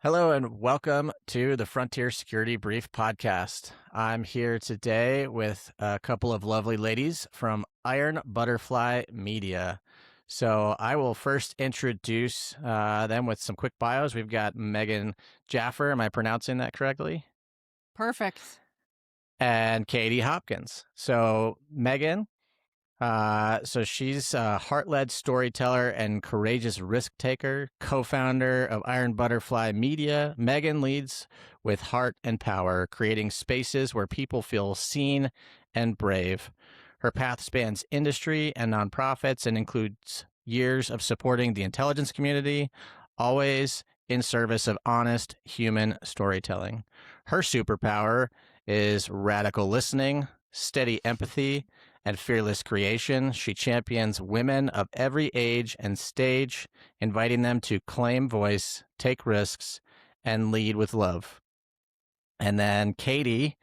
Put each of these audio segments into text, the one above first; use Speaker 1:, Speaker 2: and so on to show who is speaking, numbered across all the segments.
Speaker 1: Hello and welcome to the Frontier Security Brief podcast. I'm here today with a couple of lovely ladies from Iron Butterfly Media. So I will first introduce them with some quick bios. We've got Megan Jaffer. Am I pronouncing that correctly?
Speaker 2: Perfect.
Speaker 1: And Cadie Hopkins. So Megan, so she's a heart-led storyteller and courageous risk taker, co-founder of Iron Butterfly Media. Megan leads with heart and power, creating spaces where people feel seen and brave. Her path spans industry and nonprofits and includes years of supporting the intelligence community, always in service of honest human storytelling. Her superpower is radical listening, steady empathy, and fearless creation. She champions women of every age and stage, inviting them to claim voice, take risks, and lead with love. And then Cadie,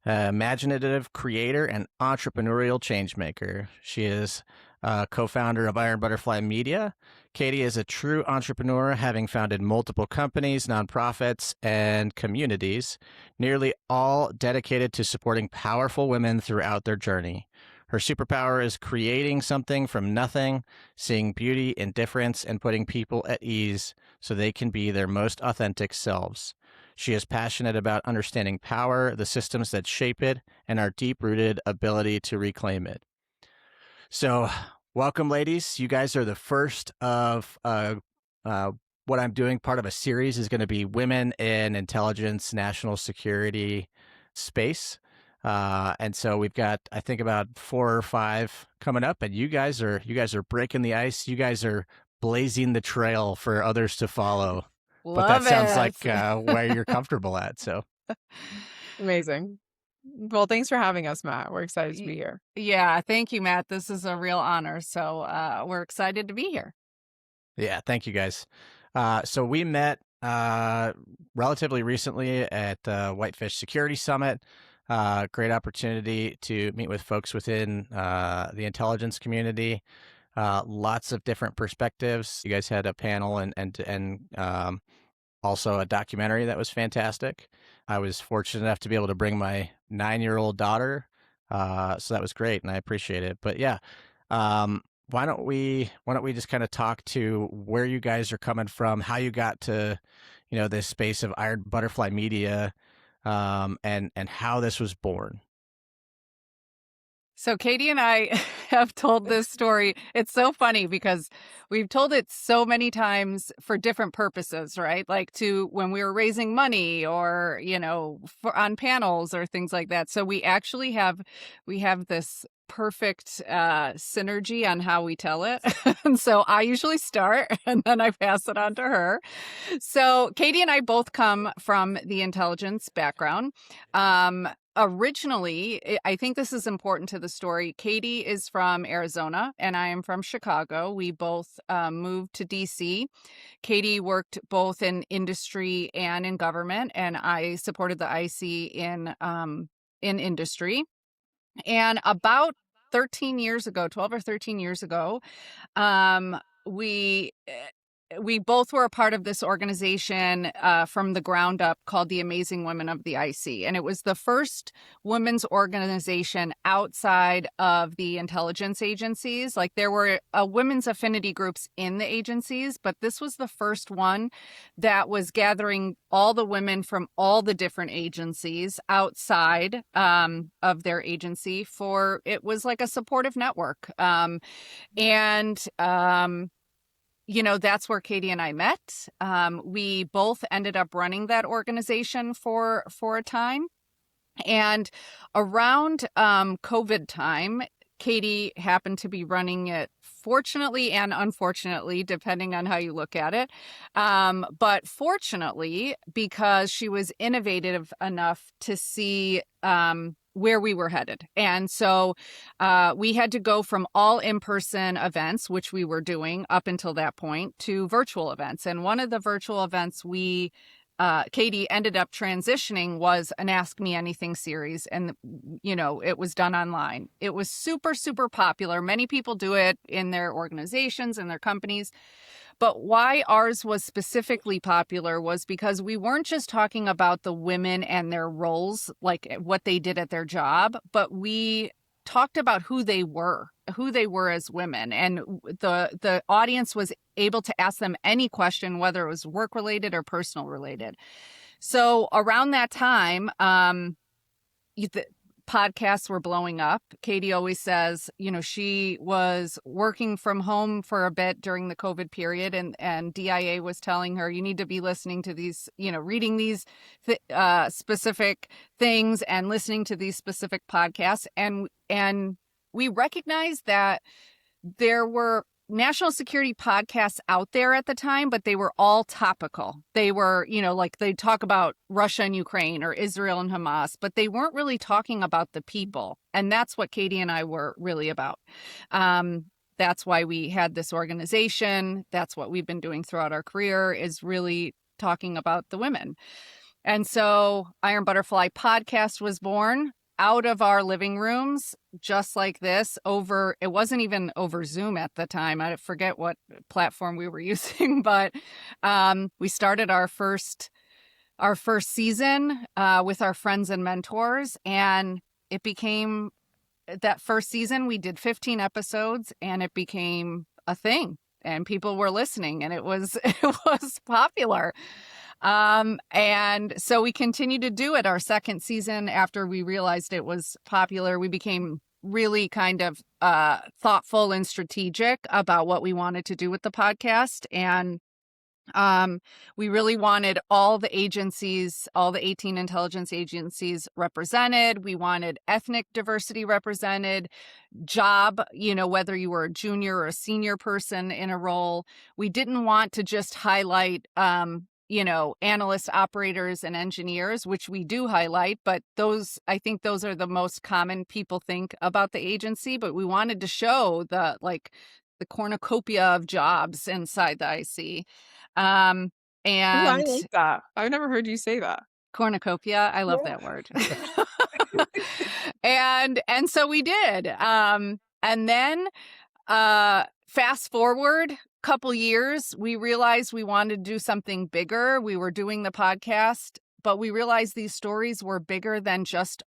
Speaker 1: imaginative creator and entrepreneurial changemaker. She is co-founder of Iron Butterfly Media. Cadie is a true entrepreneur, having founded multiple companies, nonprofits, and communities, nearly all dedicated to supporting powerful women throughout their journey. Her superpower is creating something from nothing, seeing beauty in difference, and putting people at ease so they can be their most authentic selves. She is passionate about understanding power, the systems that shape it, and our deep-rooted ability to reclaim it. So, welcome, ladies. You guys are the first of what I'm doing. Part of a series is going to be Women in Intelligence, National Security Space. And so we've got, I think, about 4 or 5 coming up, and you guys are breaking the ice. You guys are blazing the trail for others to follow. But that
Speaker 2: Love
Speaker 1: sounds like
Speaker 2: it.
Speaker 1: where you're comfortable at. So
Speaker 3: Amazing. Well, thanks for having us, Matt. We're excited to be here.
Speaker 2: Yeah, thank you, Matt. This is a real honor. So we're excited to be here.
Speaker 1: yeah, thank you guys. So we met relatively recently at the Whitefish Security Summit. Great opportunity to meet with folks within the intelligence community. Lots of different perspectives. You guys had a panel and also a documentary that was fantastic. I was fortunate enough to be able to bring my 9-year-old daughter, so that was great, and I appreciate it. But yeah, why don't we just kind of talk to where you guys are coming from, how you got to, this space of Iron Butterfly Media, and how this was born.
Speaker 2: So Cadie and I have told this story. It's so funny because we've told it so many times for different purposes, right? Like to when we were raising money or, on panels or things like that. So we actually have this perfect synergy on how we tell it. And so I usually start and then I pass it on to her. So Cadie and I both come from the intelligence background. Originally, I think this is important to the story. Cadie is from Arizona and I am from Chicago. We both moved to DC. Cadie worked both in industry and in government, and I supported the IC in industry. And about 13 years ago, 12 or 13 years ago, we both were a part of this organization from the ground up called the Amazing Women of the IC. And it was the first women's organization outside of the intelligence agencies. Like there were women's affinity groups in the agencies, but this was the first one that was gathering all the women from all the different agencies outside of their agency it was like a supportive network. That's where Cadie and I met. We both ended up running that organization for a time. And around COVID time, Cadie happened to be running it, fortunately and unfortunately, depending on how you look at it. But fortunately, because she was innovative enough to see where we were headed. And so we had to go from all in-person events, which we were doing up until that point, to virtual events. And one of the virtual events Cadie ended up transitioning was an Ask Me Anything series. And, it was done online. It was super, super popular. Many people do it in their organizations and their companies. But why ours was specifically popular was because we weren't just talking about the women and their roles, like what they did at their job, but we talked about who they were as women. And the audience was able to ask them any question, whether it was work related or personal related. So around that time, the podcasts were blowing up. Cadie always says, she was working from home for a bit during the COVID period, and DIA was telling her, you need to be listening to these, reading these specific things and listening to these specific podcasts. And we recognized that there were national security podcasts out there at the time, but they were all topical. They were, like they talk about Russia and Ukraine or Israel and Hamas, but they weren't really talking about the people. And that's what Cadie and I were really about. That's why we had this organization. That's what we've been doing throughout our career, is really talking about the women. And so Iron Butterfly podcast was born out of our living rooms, just like this. It wasn't even over Zoom at the time. I forget what platform we were using, but we started our first season with our friends and mentors, and it became, that first season we did 15 episodes, and it became a thing, and people were listening, and it was popular. And so we continued to do it our second season. After we realized it was popular, we became really kind of thoughtful and strategic about what we wanted to do with the podcast. And we really wanted all the agencies, all the 18 intelligence agencies represented. We wanted ethnic diversity represented, job, whether you were a junior or a senior person in a role. We didn't want to just highlight, analysts, operators, and engineers, which we do highlight, but I think those are the most common people think about the agency. But we wanted to show the cornucopia of jobs inside the IC. And
Speaker 3: I like that. I've never heard you say that.
Speaker 2: Cornucopia. I love that word. And so we did. And then fast forward couple years, we realized we wanted to do something bigger. We were doing the podcast, but we realized these stories were bigger than just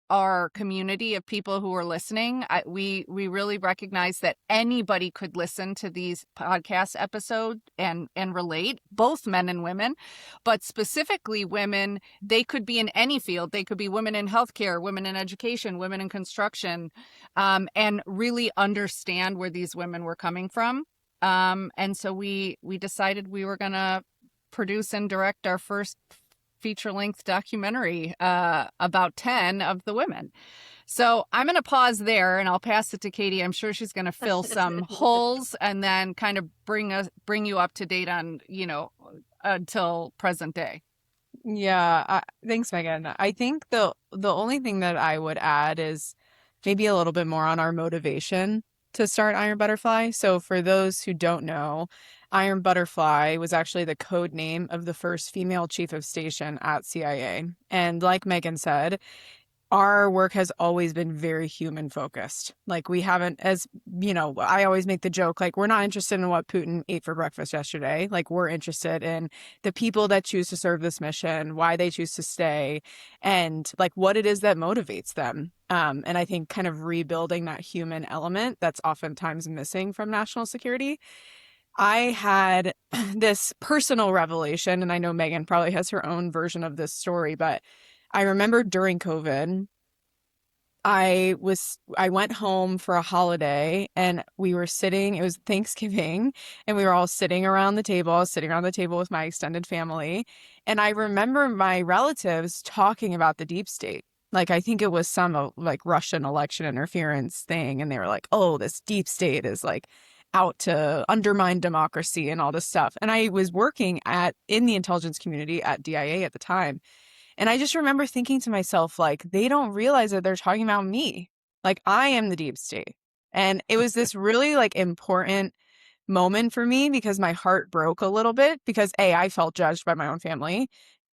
Speaker 2: our community of people who were listening. We really recognized that anybody could listen to these podcast episodes and relate, both men and women, but specifically women. They could be in any field. They could be women in healthcare, women in education, women in construction, and really understand where these women were coming from. And so we decided we were going to produce and direct our first feature-length documentary about 10 of the women. So I'm going to pause there, and I'll pass it to Cadie. I'm sure she's going to fill some holes and then kind of bring you up to date on, until present day.
Speaker 3: Yeah. Thanks, Megan. I think the only thing that I would add is maybe a little bit more on our motivation to start Iron Butterfly. So for those who don't know, Iron Butterfly was actually the code name of the first female chief of station at CIA. And like Megan said, our work has always been very human focused. Like we haven't, as I always make the joke, like we're not interested in what Putin ate for breakfast yesterday. Like we're interested in the people that choose to serve this mission, why they choose to stay, and like what it is that motivates them. And I think kind of rebuilding that human element that's oftentimes missing from national security. I had this personal revelation, and I know Megan probably has her own version of this story, but I remember during COVID, I went home for a holiday, and we were sitting, it was Thanksgiving, and we were all sitting around the table. I was sitting around the table with my extended family. And I remember my relatives talking about the deep state. Like, I think it was some like Russian election interference thing. And they were like, oh, this deep state is like out to undermine democracy and all this stuff. And I was working in the intelligence community at DIA at the time. And I just remember thinking to myself, like, they don't realize that they're talking about me. Like, I am the deep state. And it was this really like important moment for me because my heart broke a little bit because A, I felt judged by my own family.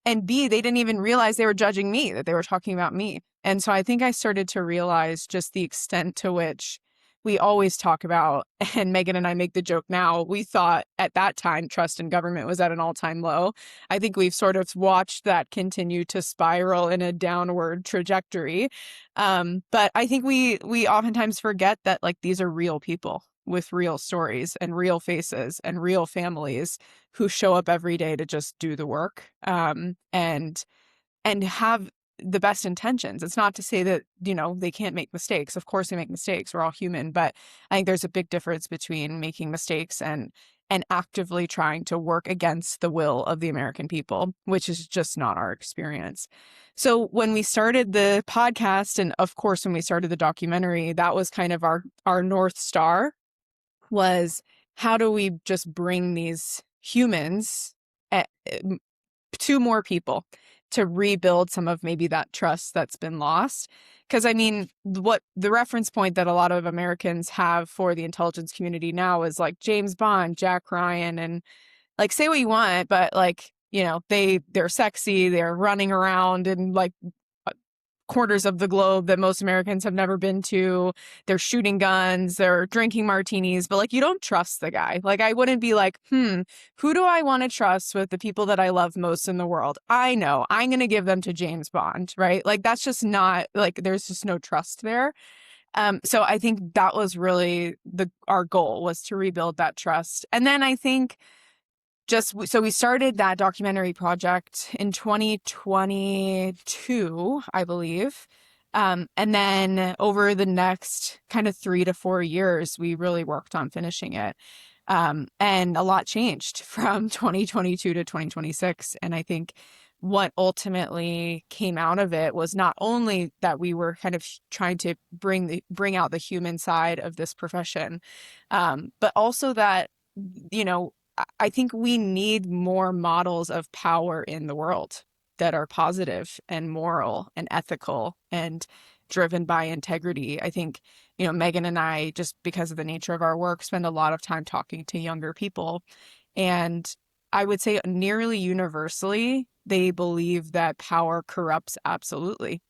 Speaker 3: And B, they didn't even realize they were judging me, that they were talking about me. And so I think I started to realize just the extent to which we always talk about, and Megan and I make the joke now, we thought at that time trust in government was at an all-time low. I think we've sort of watched that continue to spiral in a downward trajectory. But I think we oftentimes forget that like these are real people with real stories and real faces and real families who show up every day to just do the work, and have the best intentions. It's not to say that, they can't make mistakes. Of course they make mistakes. We're all human. But I think there's a big difference between making mistakes and actively trying to work against the will of the American people, which is just not our experience. So when we started the podcast, and of course, when we started the documentary, that was kind of our North Star, was how do we just bring these humans to more people to rebuild some of maybe that trust that's been lost. Because I mean, what the reference point that a lot of Americans have for the intelligence community now is like James Bond, Jack Ryan, and like say what you want, but like, they're sexy, they're running around in like corners of the globe that most Americans have never been to. They're shooting guns, they're drinking martinis, but like you don't trust the guy. Like I wouldn't be like, who do I want to trust with the people that I love most in the world? I know I'm going to give them to James Bond, right? Like that's just not like there's just no trust there. So I think that was really our goal, was to rebuild that trust. And then I think so we started that documentary project in 2022, I believe. And then over the next kind of 3 to 4 years, we really worked on finishing it. And a lot changed from 2022 to 2026. And I think what ultimately came out of it was not only that we were kind of trying to bring out the human side of this profession, but also that, I think we need more models of power in the world that are positive and moral and ethical and driven by integrity. I think, Megan and I, just because of the nature of our work, spend a lot of time talking to younger people. And I would say nearly universally, they believe that power corrupts absolutely.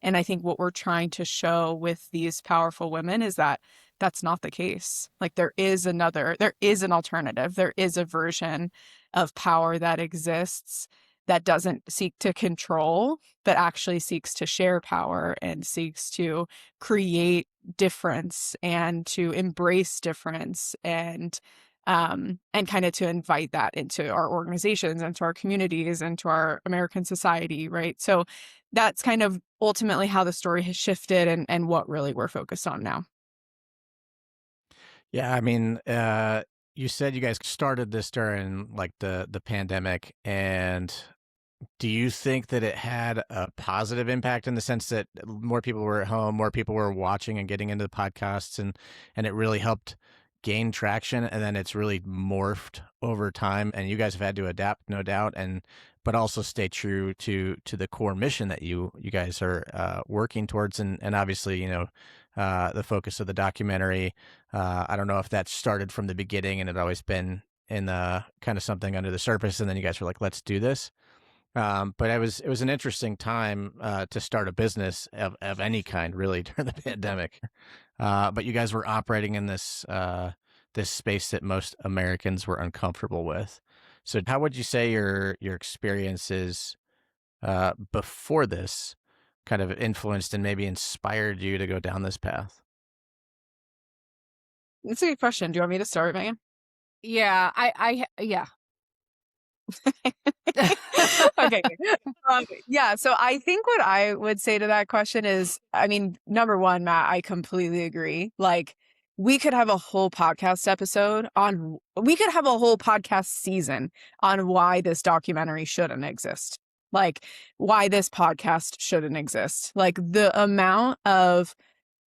Speaker 3: And I think what we're trying to show with these powerful women is that that's not the case. Like there is an alternative. There is a version of power that exists that doesn't seek to control, but actually seeks to share power and seeks to create difference and to embrace difference and kind of to invite that into our organizations, into our communities, into our American society, right? So that's kind of ultimately how the story has shifted and what really we're focused on now.
Speaker 1: Yeah, I mean, you said you guys started this during like the pandemic, and do you think that it had a positive impact in the sense that more people were at home, more people were watching and getting into the podcasts, and it really helped gain traction, and then it's really morphed over time, and you guys have had to adapt, no doubt, but also stay true to the core mission that you guys are working towards, and obviously, the focus of the documentary. I don't know if that started from the beginning and it always been in the kind of something under the surface, and then you guys were like, let's do this. But it was an interesting time to start a business of any kind, really, during the pandemic. But you guys were operating in this space that most Americans were uncomfortable with. So, how would you say your experiences before this kind of influenced and maybe inspired you to go down this path?
Speaker 3: That's a good question. Do you want me to start, Megan?
Speaker 2: Yeah, yeah.
Speaker 3: Okay. Yeah. So I think what I would say to that question is, I mean, number one, Matt, I completely agree. Like, we could have a whole podcast season on why this documentary shouldn't exist. Like, why this podcast shouldn't exist. Like, the amount of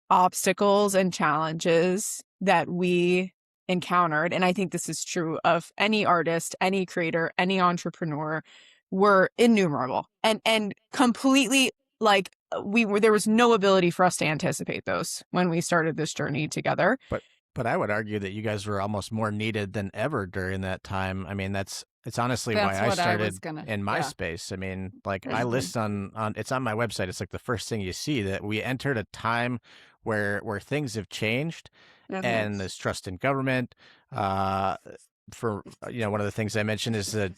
Speaker 3: obstacles and challenges that we encountered, and I think this is true of any artist, any creator, any entrepreneur, were innumerable and completely like there was no ability for us to anticipate those when we started this journey together.
Speaker 1: But I would argue that you guys were almost more needed than ever during that time. I mean, it's honestly why I started in my space. I mean, like I list on it's on my website. It's like the first thing you see that we entered a time where things have changed, and there's trust in government. For one of the things I mentioned is the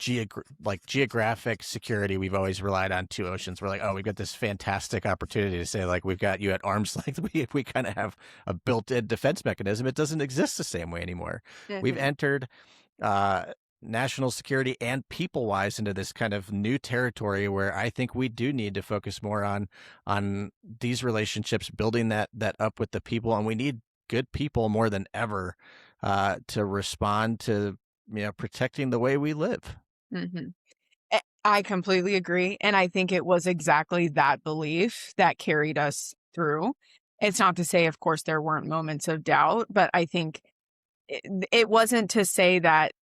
Speaker 1: geographic security. We've always relied on two oceans. We're like, oh, we've got this fantastic opportunity to say, like, we've got you at arm's length. We kind of have a built-in defense mechanism. It doesn't exist the same way anymore. We've entered national security and people-wise into this kind of new territory where I think we do need to focus more on these relationships, building that up with the people, and we need good people more than ever to respond to protecting the way we live.
Speaker 3: I completely agree, and I think it was exactly that belief that carried us through. It's not to say, of course, there weren't moments of doubt, but I think it wasn't to say that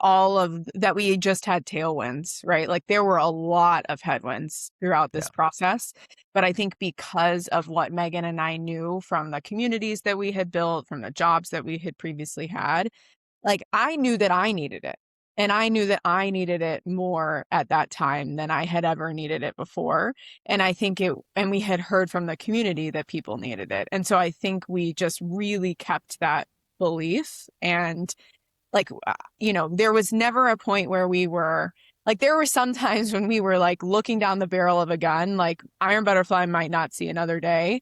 Speaker 3: that we just had tailwinds, right? Like there were a lot of headwinds throughout this process. But I think because of what Megan and I knew from the communities that we had built, from the jobs that we had previously had, like I knew that I needed it. And I knew that I needed it more at that time than I had ever needed it before. And I think and we had heard from the community that people needed it. And so I think we just really kept that belief. And there was never a point where we were like, there were some times when we were like looking down the barrel of a gun, like Iron Butterfly might not see another day.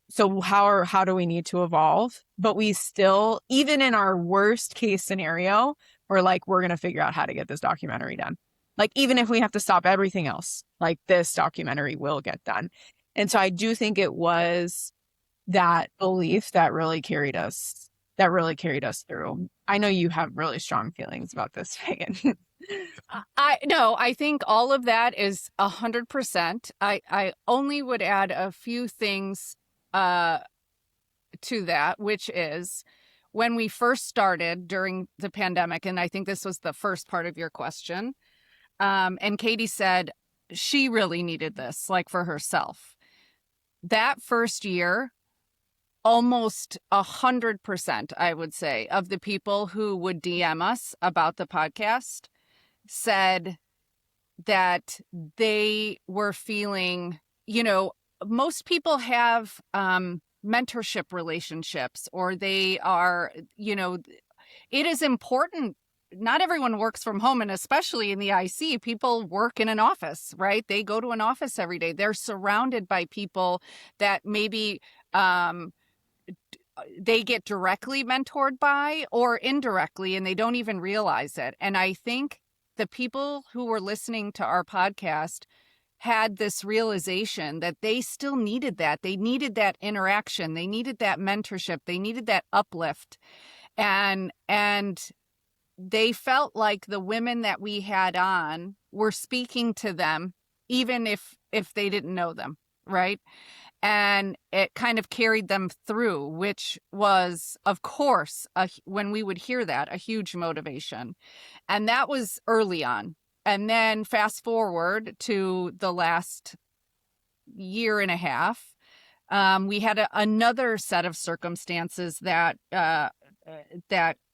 Speaker 3: So how do we need to evolve? But we still, even in our worst case scenario, we're like, we're going to figure out how to get this documentary done. Like, even if we have to stop everything else, like this documentary will get done. And so I do think it was that belief that really carried us through. I know you have really strong feelings about this, Megan.
Speaker 2: I think all of that is 100%. I only would add a few things to that, which is when we first started during the pandemic, and I think this was the first part of your question, and Cadie said she really needed this, like for herself. That first year, almost 100%, I would say, of the people who would DM us about the podcast said that they were feeling, most people have mentorship relationships, or they are, it is important. Not everyone works from home, and especially in the IC, people work in an office, right? They go to an office every day. They're surrounded by people that maybe they get directly mentored by or indirectly, and they don't even realize it. And I think the people who were listening to our podcast had this realization that they still needed that. They needed that interaction. They needed that mentorship. They needed that uplift. And they felt like the women that we had on were speaking to them, even if they didn't know them, right? And it kind of carried them through, which was, of course, when we would hear that, a huge motivation. And that was early on. And then fast forward to the last year and a half, we had another set of circumstances that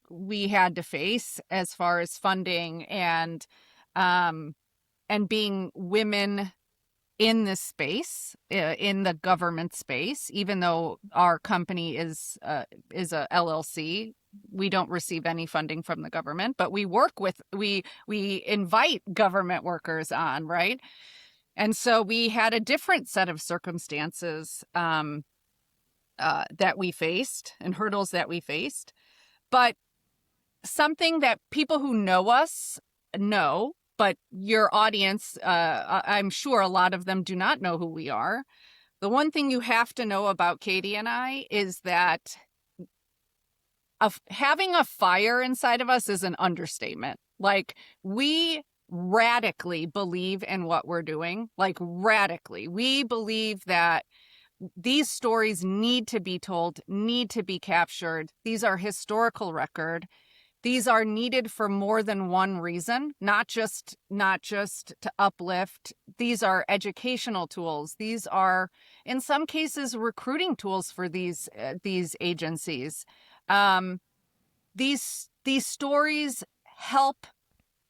Speaker 2: we had to face as far as funding and being women in this space, in the government space. Even though our company is a LLC, we don't receive any funding from the government, but we invite government workers on, right? And so we had a different set of circumstances that we faced and hurdles that we faced. But something that people who know us know, but your audience, I'm sure a lot of them do not know who we are. The one thing you have to know about Cadie and I is that having a fire inside of us is an understatement. Like, we radically believe in what we're doing, like radically. We believe that these stories need to be told, need to be captured. These are historical record. These are needed for more than one reason, not just to uplift. These are educational tools. These are, in some cases, recruiting tools for these agencies. These stories help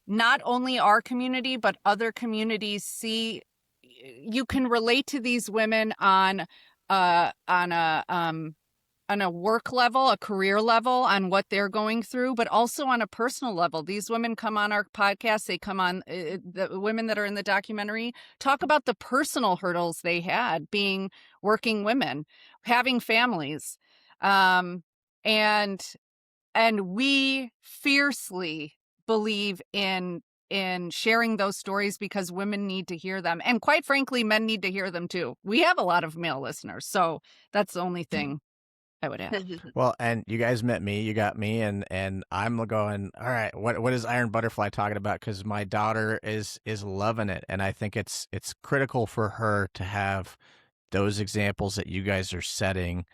Speaker 2: not only our community, but other communities see. You can relate to these women on on a work level, a career level, on what they're going through, but also on a personal level. These women come on our podcast. They come on, the women that are in the documentary talk about the personal hurdles they had being working women, having families. And we fiercely believe in sharing those stories because women need to hear them. And quite frankly, men need to hear them too. We have a lot of male listeners. So that's the only thing I would add.
Speaker 1: Well, and you guys met me, you got me, and I'm going, all right, what is Iron Butterfly talking about? Because my daughter is loving it, and I think it's critical for her to have those examples that you guys are setting.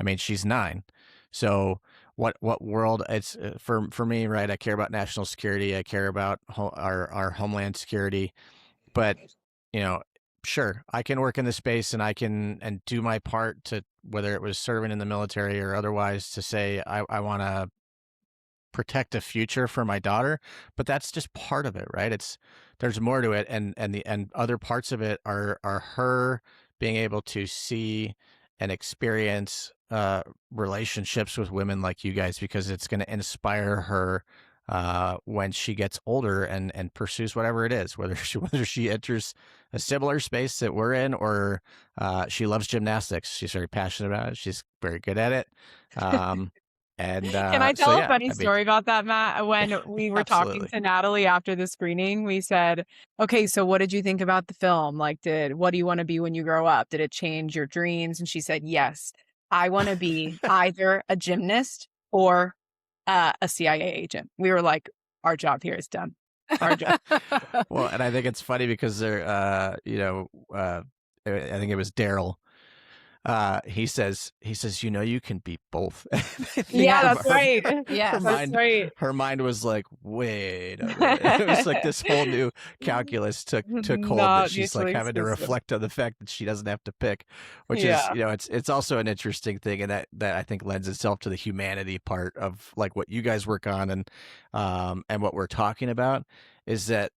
Speaker 1: I mean, she's 9, so what world? It's for me, right? I care about national security, I care about our homeland security, but you know, sure, I can work in the space and I can and do my part to, whether it was serving in the military or otherwise, to say I want to protect a future for my daughter, but that's just part of it, right? There's more to it, and other parts of it are her being able to see and experience relationships with women like you guys, because it's going to inspire her when she gets older and pursues whatever it is, whether she enters a similar space that we're in, or she loves gymnastics. She's very passionate about it. She's very good at it. And
Speaker 3: Can I
Speaker 1: so
Speaker 3: tell a
Speaker 1: yeah,
Speaker 3: funny
Speaker 1: I mean,
Speaker 3: story about that, Matt? When we were talking
Speaker 1: absolutely.
Speaker 3: to Natalie after the screening, we said, okay, so what did you think about the film? Like, what do you want to be when you grow up? Did it change your dreams? And she said, yes, I want to be either a gymnast or a CIA agent. We were like, our job here is done. Our job.
Speaker 1: Well, and I think it's funny because they're, I think it was Daryl. He says, you can be both. I think
Speaker 3: Yeah,
Speaker 2: Yes.
Speaker 3: that's right.
Speaker 2: Yes.
Speaker 3: That's right.
Speaker 1: her mind was like, wait a minute. It was like this whole new calculus took hold, that
Speaker 3: Not
Speaker 1: she's like
Speaker 3: mutually
Speaker 1: having to
Speaker 3: exclusive.
Speaker 1: reflect on the fact that she doesn't have to pick, which
Speaker 3: Yeah.
Speaker 1: is, it's also an interesting thing, and that I think lends itself to the humanity part of like what you guys work on, and what we're talking about is that,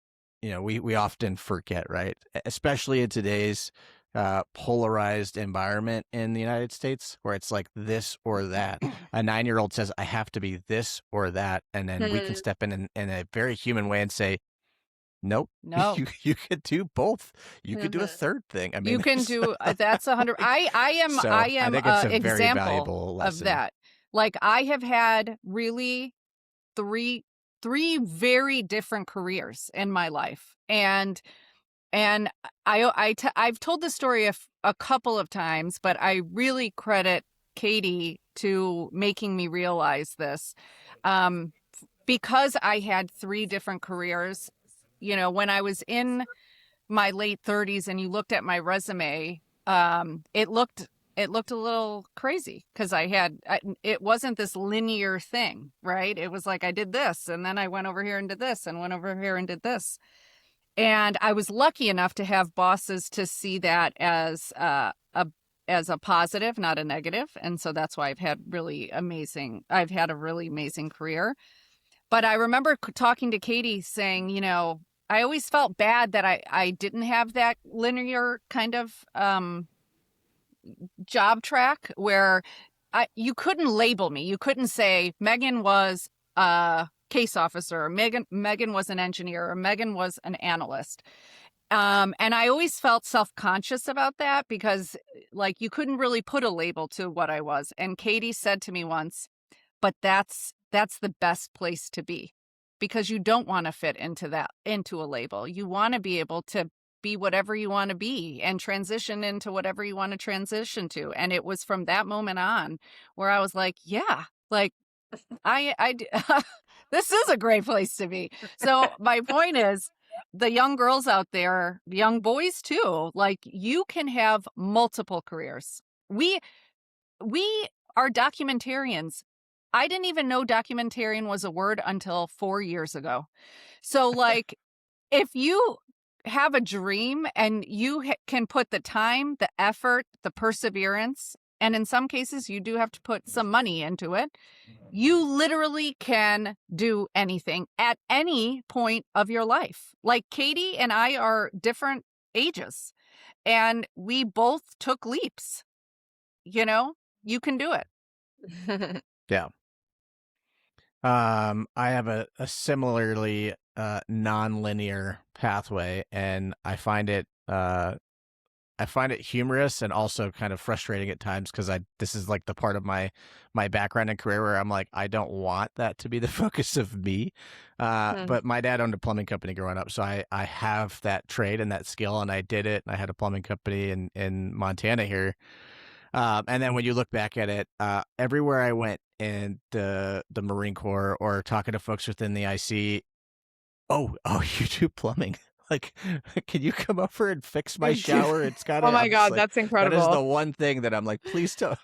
Speaker 1: we often forget, right? Especially in today's polarized environment in the United States, where it's like this or that. A 9-year-old says, I have to be this or that. And then we can step in a very human way and say, nope,
Speaker 2: No.
Speaker 1: you could do both. You could do a third thing. I mean,
Speaker 2: You can do that's 100. I am
Speaker 1: So,
Speaker 2: I
Speaker 1: I
Speaker 2: am
Speaker 1: think it's
Speaker 2: a
Speaker 1: a very
Speaker 2: example
Speaker 1: valuable
Speaker 2: of
Speaker 1: lesson.
Speaker 2: that. Like, I have had really three very different careers in my life, and I've told this story a couple of times, but I really credit Cadie to making me realize this, because I had 3 different careers. When I was in my late 30s and you looked at my resume, it looked a little crazy because it wasn't this linear thing, right? It was like I did this and then I went over here and did this and went over here and did this. And I was lucky enough to have bosses to see that as a positive, not a negative. And so that's why I've had a really amazing career. But I remember talking to Cadie saying, I always felt bad that I didn't have that linear kind of job track where you couldn't label me. You couldn't say Megan was a case officer, or Megan was an engineer, or Megan was an analyst. And I always felt self-conscious about that because, like, you couldn't really put a label to what I was. And Cadie said to me once, but that's the best place to be, because you don't want to fit into a label. You want to be able to be whatever you want to be and transition into whatever you want to transition to. And it was from that moment on where I was like, yeah, like this is a great place to be. So my point is, the young girls out there, young boys too, like, you can have multiple careers. We are documentarians. I didn't even know documentarian was a word until 4 years ago. So, like, if you have a dream and you can put the time, the effort, the perseverance, and in some cases you do have to put some money into it, you literally can do anything at any point of your life. Like, Cadie and I are different ages, and we both took leaps. you can do it.
Speaker 1: Yeah. I have a similarly non-linear pathway, and I find it humorous and also kind of frustrating at times because this is like the part of my background and career where I'm like, I don't want that to be the focus of me. But my dad owned a plumbing company growing up, so I have that trade and that skill, and I did it. I had a plumbing company in Montana here. And then when you look back at it, everywhere I went in the Marine Corps or talking to folks within the IC, oh, you do plumbing. Like, can you come over and fix my shower? It's got
Speaker 3: Oh
Speaker 1: to.
Speaker 3: my
Speaker 1: I'm just
Speaker 3: God,
Speaker 1: like,
Speaker 3: that's
Speaker 1: that is
Speaker 3: incredible.
Speaker 1: the one thing that I'm like, please don't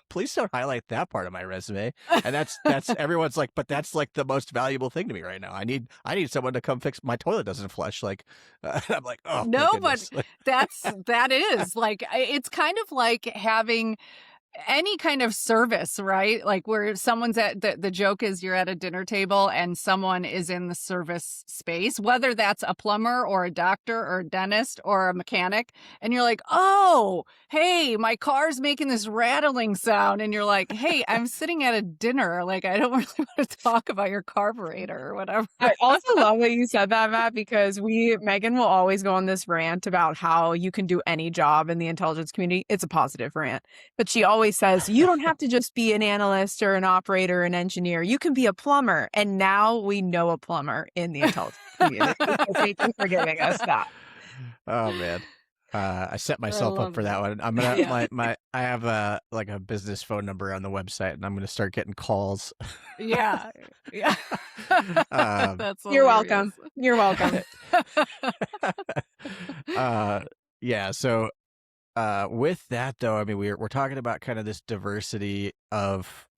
Speaker 1: highlight that part of my resume. And that's everyone's like, but that's like the most valuable thing to me right now. I need someone to come fix my toilet doesn't flush. Like, I'm like, oh my
Speaker 2: No, but
Speaker 1: goodness. Like,
Speaker 2: that is like, it's kind of like having any kind of service, right? Like where someone's the joke is you're at a dinner table and someone is in the service space, whether that's a plumber or a doctor or a dentist or a mechanic. And you're like, oh, hey, my car's making this rattling sound. And you're like, hey, I'm sitting at a dinner. Like, I don't really want to talk about your carburetor or whatever.
Speaker 3: I also love that you said that, Matt, because Megan will always go on this rant about how you can do any job in the intelligence community. It's a positive rant, but she always says, you don't have to just be an analyst or an operator, an engineer. You can be a plumber. And now we know a plumber in the intelligence community. So thank you for giving us that.
Speaker 1: oh man. I set myself up
Speaker 2: love
Speaker 1: for that
Speaker 2: that.
Speaker 1: one. I'm gonna
Speaker 2: Yeah.
Speaker 1: I have a business phone number on the website, and I'm gonna start getting calls.
Speaker 2: Yeah. Yeah. That's
Speaker 3: You're
Speaker 2: hilarious.
Speaker 3: welcome. You're welcome.
Speaker 1: Yeah. So, with that though, I mean, we're talking about kind of this diversity of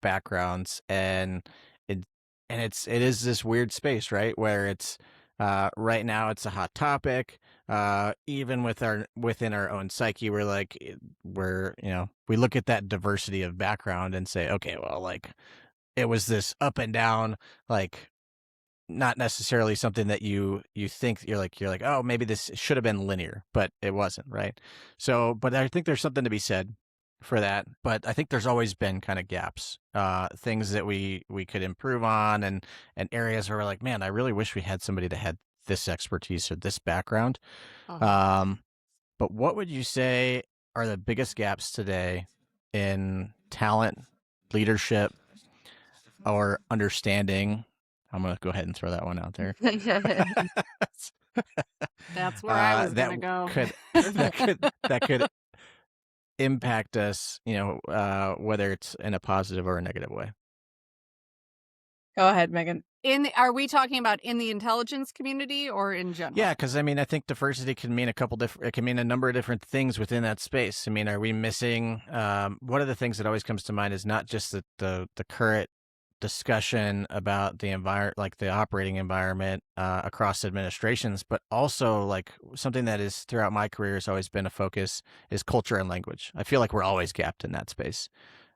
Speaker 1: backgrounds, and it it is this weird space, right? Where it's right now it's a hot topic. Even within our own psyche, we're like we look at that diversity of background and say, okay, well, like it was this up and down, like not necessarily something that you think you're like, oh, maybe this should have been linear, but it wasn't, right? So, but I think there's something to be said for that. But I think there's always been kind of gaps, things that we could improve on, and areas where we're like, man, I really wish we had somebody that had this expertise or this background. Um, but what would you say are the biggest gaps today in talent, leadership, or understanding? I'm going to go ahead and throw that one out there.
Speaker 2: That's where I was
Speaker 1: that
Speaker 2: gonna go.
Speaker 1: that could impact us, whether it's in a positive or a negative way.
Speaker 3: Go ahead, Megan.
Speaker 2: Are we talking about in the intelligence community or in general?
Speaker 1: Yeah, because I mean, I think diversity can mean it can mean a number of different things within that space. I mean, are we missing? One of the things that always comes to mind is not just the current discussion about the environment, like the operating environment across administrations, but also like something that is throughout my career has always been a focus is culture and language. I feel like we're always gapped in that space.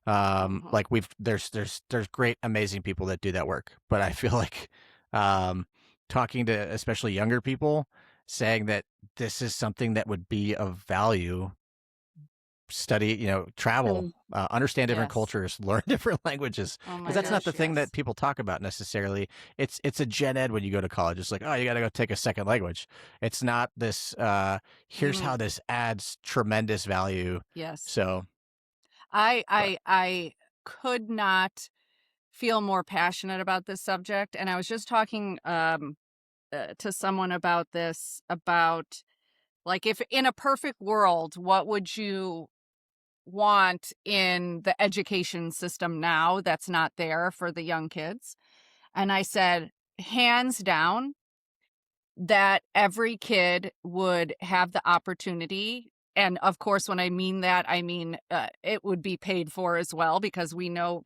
Speaker 1: Like there's great, amazing people that do that work, but I feel like talking to especially younger people, saying that this is something that would be of value, study, travel, understand different
Speaker 2: Yes.
Speaker 1: cultures, learn different languages,
Speaker 2: Oh my
Speaker 1: because that's not the
Speaker 2: gosh,
Speaker 1: thing
Speaker 2: yes.
Speaker 1: that people talk about necessarily. It's a gen ed when you go to college. It's like, oh, you got to go take a second language. It's not this. Here's how this adds tremendous value.
Speaker 2: Yes.
Speaker 1: So
Speaker 2: I could not feel more passionate about this subject, and I was just talking to someone about this, about like, if in a perfect world, what would you want in the education system now that's not there for the young kids? And I said, hands down, that every kid would have the opportunity. And of course, when I mean that, I mean it would be paid for as well, because we know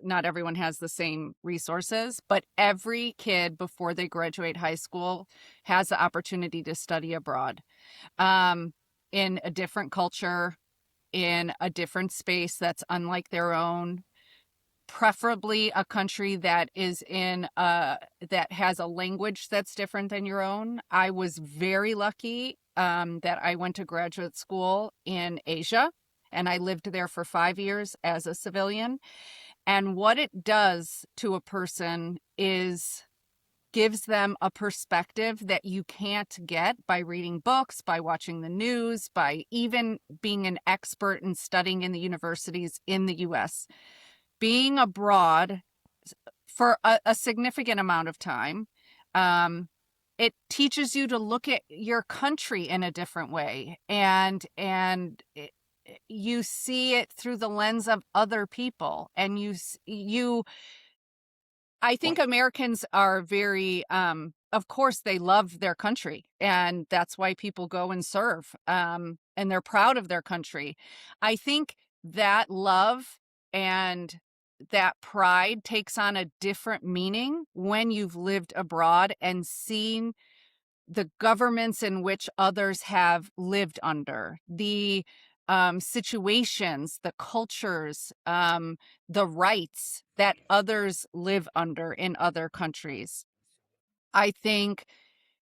Speaker 2: not everyone has the same resources, but every kid before they graduate high school has the opportunity to study abroad, in a different culture, in a different space that's unlike their own, preferably a country that is that has a language that's different than your own. I was very lucky that I went to graduate school in Asia, and I lived there for 5 years as a civilian. And what it does to a person is gives them a perspective that you can't get by reading books, by watching the news, by even being an expert and studying in the universities in the US. Being abroad for a significant amount of time, it teaches you to look at your country in a different way, and you see it through the lens of other people, and I think Americans are very, of course, they love their country, and that's why people go and serve, and they're proud of their country. I think that love and that pride takes on a different meaning when you've lived abroad and seen the governments in which others have lived under, the situations, the cultures, the rights that others live under in other countries. I think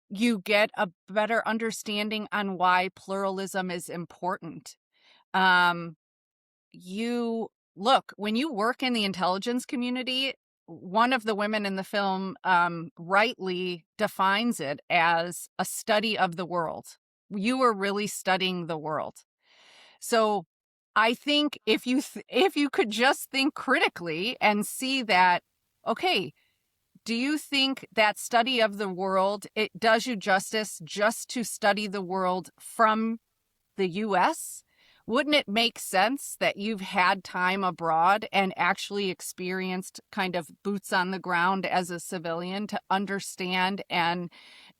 Speaker 2: you get a better understanding on why pluralism is important. Um, you look, when you work in the intelligence community, one of the women in the film rightly defines it as a study of the world. You are really studying the world. So I think if you could just think critically and see that, okay, do you think that study of the world, it does you justice just to study the world from the US? Wouldn't it make sense that you've had time abroad and actually experienced kind of boots on the ground as a civilian to understand and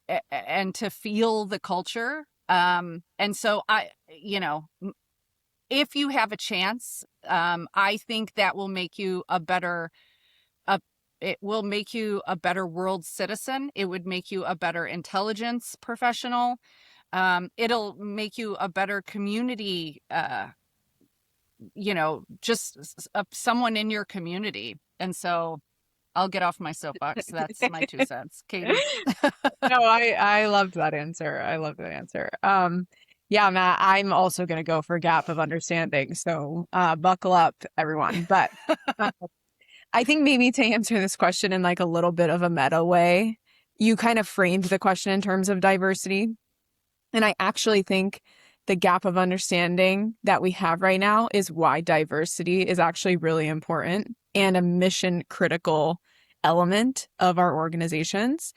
Speaker 2: to feel the culture? And so if you have a chance, I think that will make you it will make you a better world citizen. It would make you a better intelligence professional. It'll make you a better community, just someone in your community. And so I'll get off my soapbox. That's my 2 cents. Cadie?
Speaker 3: No, I loved that answer. I love that answer. Yeah, Matt, I'm also going to go for gap of understanding. So buckle up, everyone. But I think maybe to answer this question in like a little bit of a meta way, you kind of framed the question in terms of diversity. And I actually think the gap of understanding that we have right now is why diversity is actually really important and a mission critical element of our organizations.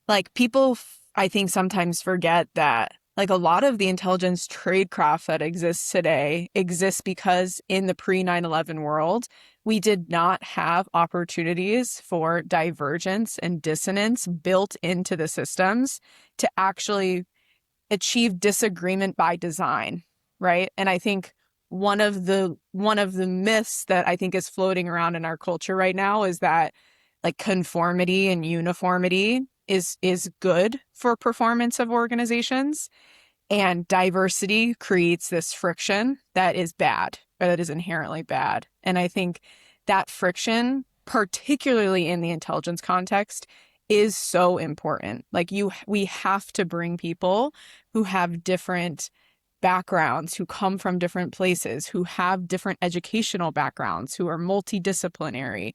Speaker 3: Like people, I think sometimes forget that like a lot of the intelligence tradecraft that exists today exists because in the pre 9/11 world, we did not have opportunities for divergence and dissonance built into the systems to actually achieve disagreement by design, right? And I think one of the myths that I think is floating around in our culture right now is that like conformity and uniformity is good for performance of organizations, and diversity creates this friction that is bad, or that is inherently bad. And I think that friction, particularly in the intelligence context, is so important. Like we have to bring people who have different backgrounds, who come from different places, who have different educational backgrounds, who are multidisciplinary.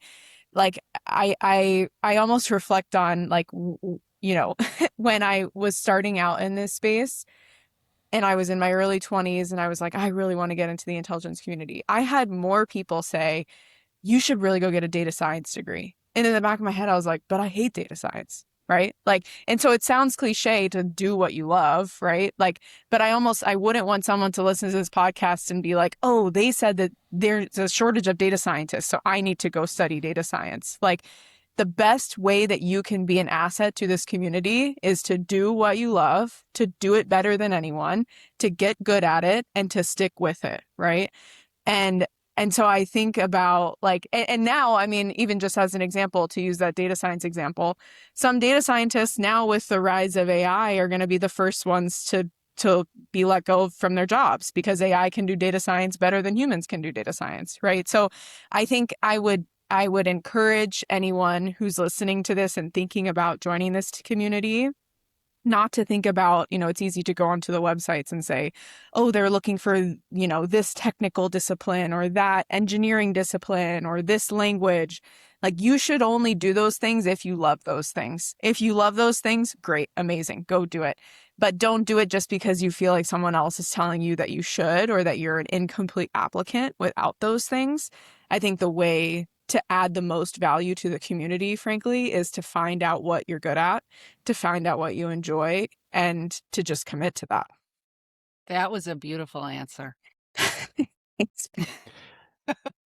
Speaker 3: Like I almost reflect on like, when I was starting out in this space and I was in my early 20s and I was like, I really want to get into the intelligence community. I had more people say, you should really go get a data science degree. And in the back of my head, I was like, but I hate data science, right? Like, and so it sounds cliche to do what you love, right? Like, but I wouldn't want someone to listen to this podcast and be like, oh, they said that there's a shortage of data scientists, so I need to go study data science. Like, the best way that you can be an asset to this community is to do what you love, to do it better than anyone, to get good at it, and to stick with it, right? And so I think about like, and now, I mean, even just as an example, to use that data science example, some data scientists now with the rise of AI are going to be the first ones to be let go from their jobs because AI can do data science better than humans can do data science, right? So I think I would encourage anyone who's listening to this and thinking about joining this community not to think about, it's easy to go onto the websites and say, oh, they're looking for, this technical discipline or that engineering discipline or this language. Like, you should only do those things if you love those things. If you love those things, great, amazing, go do it. But don't do it just because you feel like someone else is telling you that you should, or that you're an incomplete applicant without those things. I think the way to add the most value to the community, frankly, is to find out what you're good at, to find out what you enjoy, and to just commit to that.
Speaker 2: That was a beautiful answer.
Speaker 3: Thanks.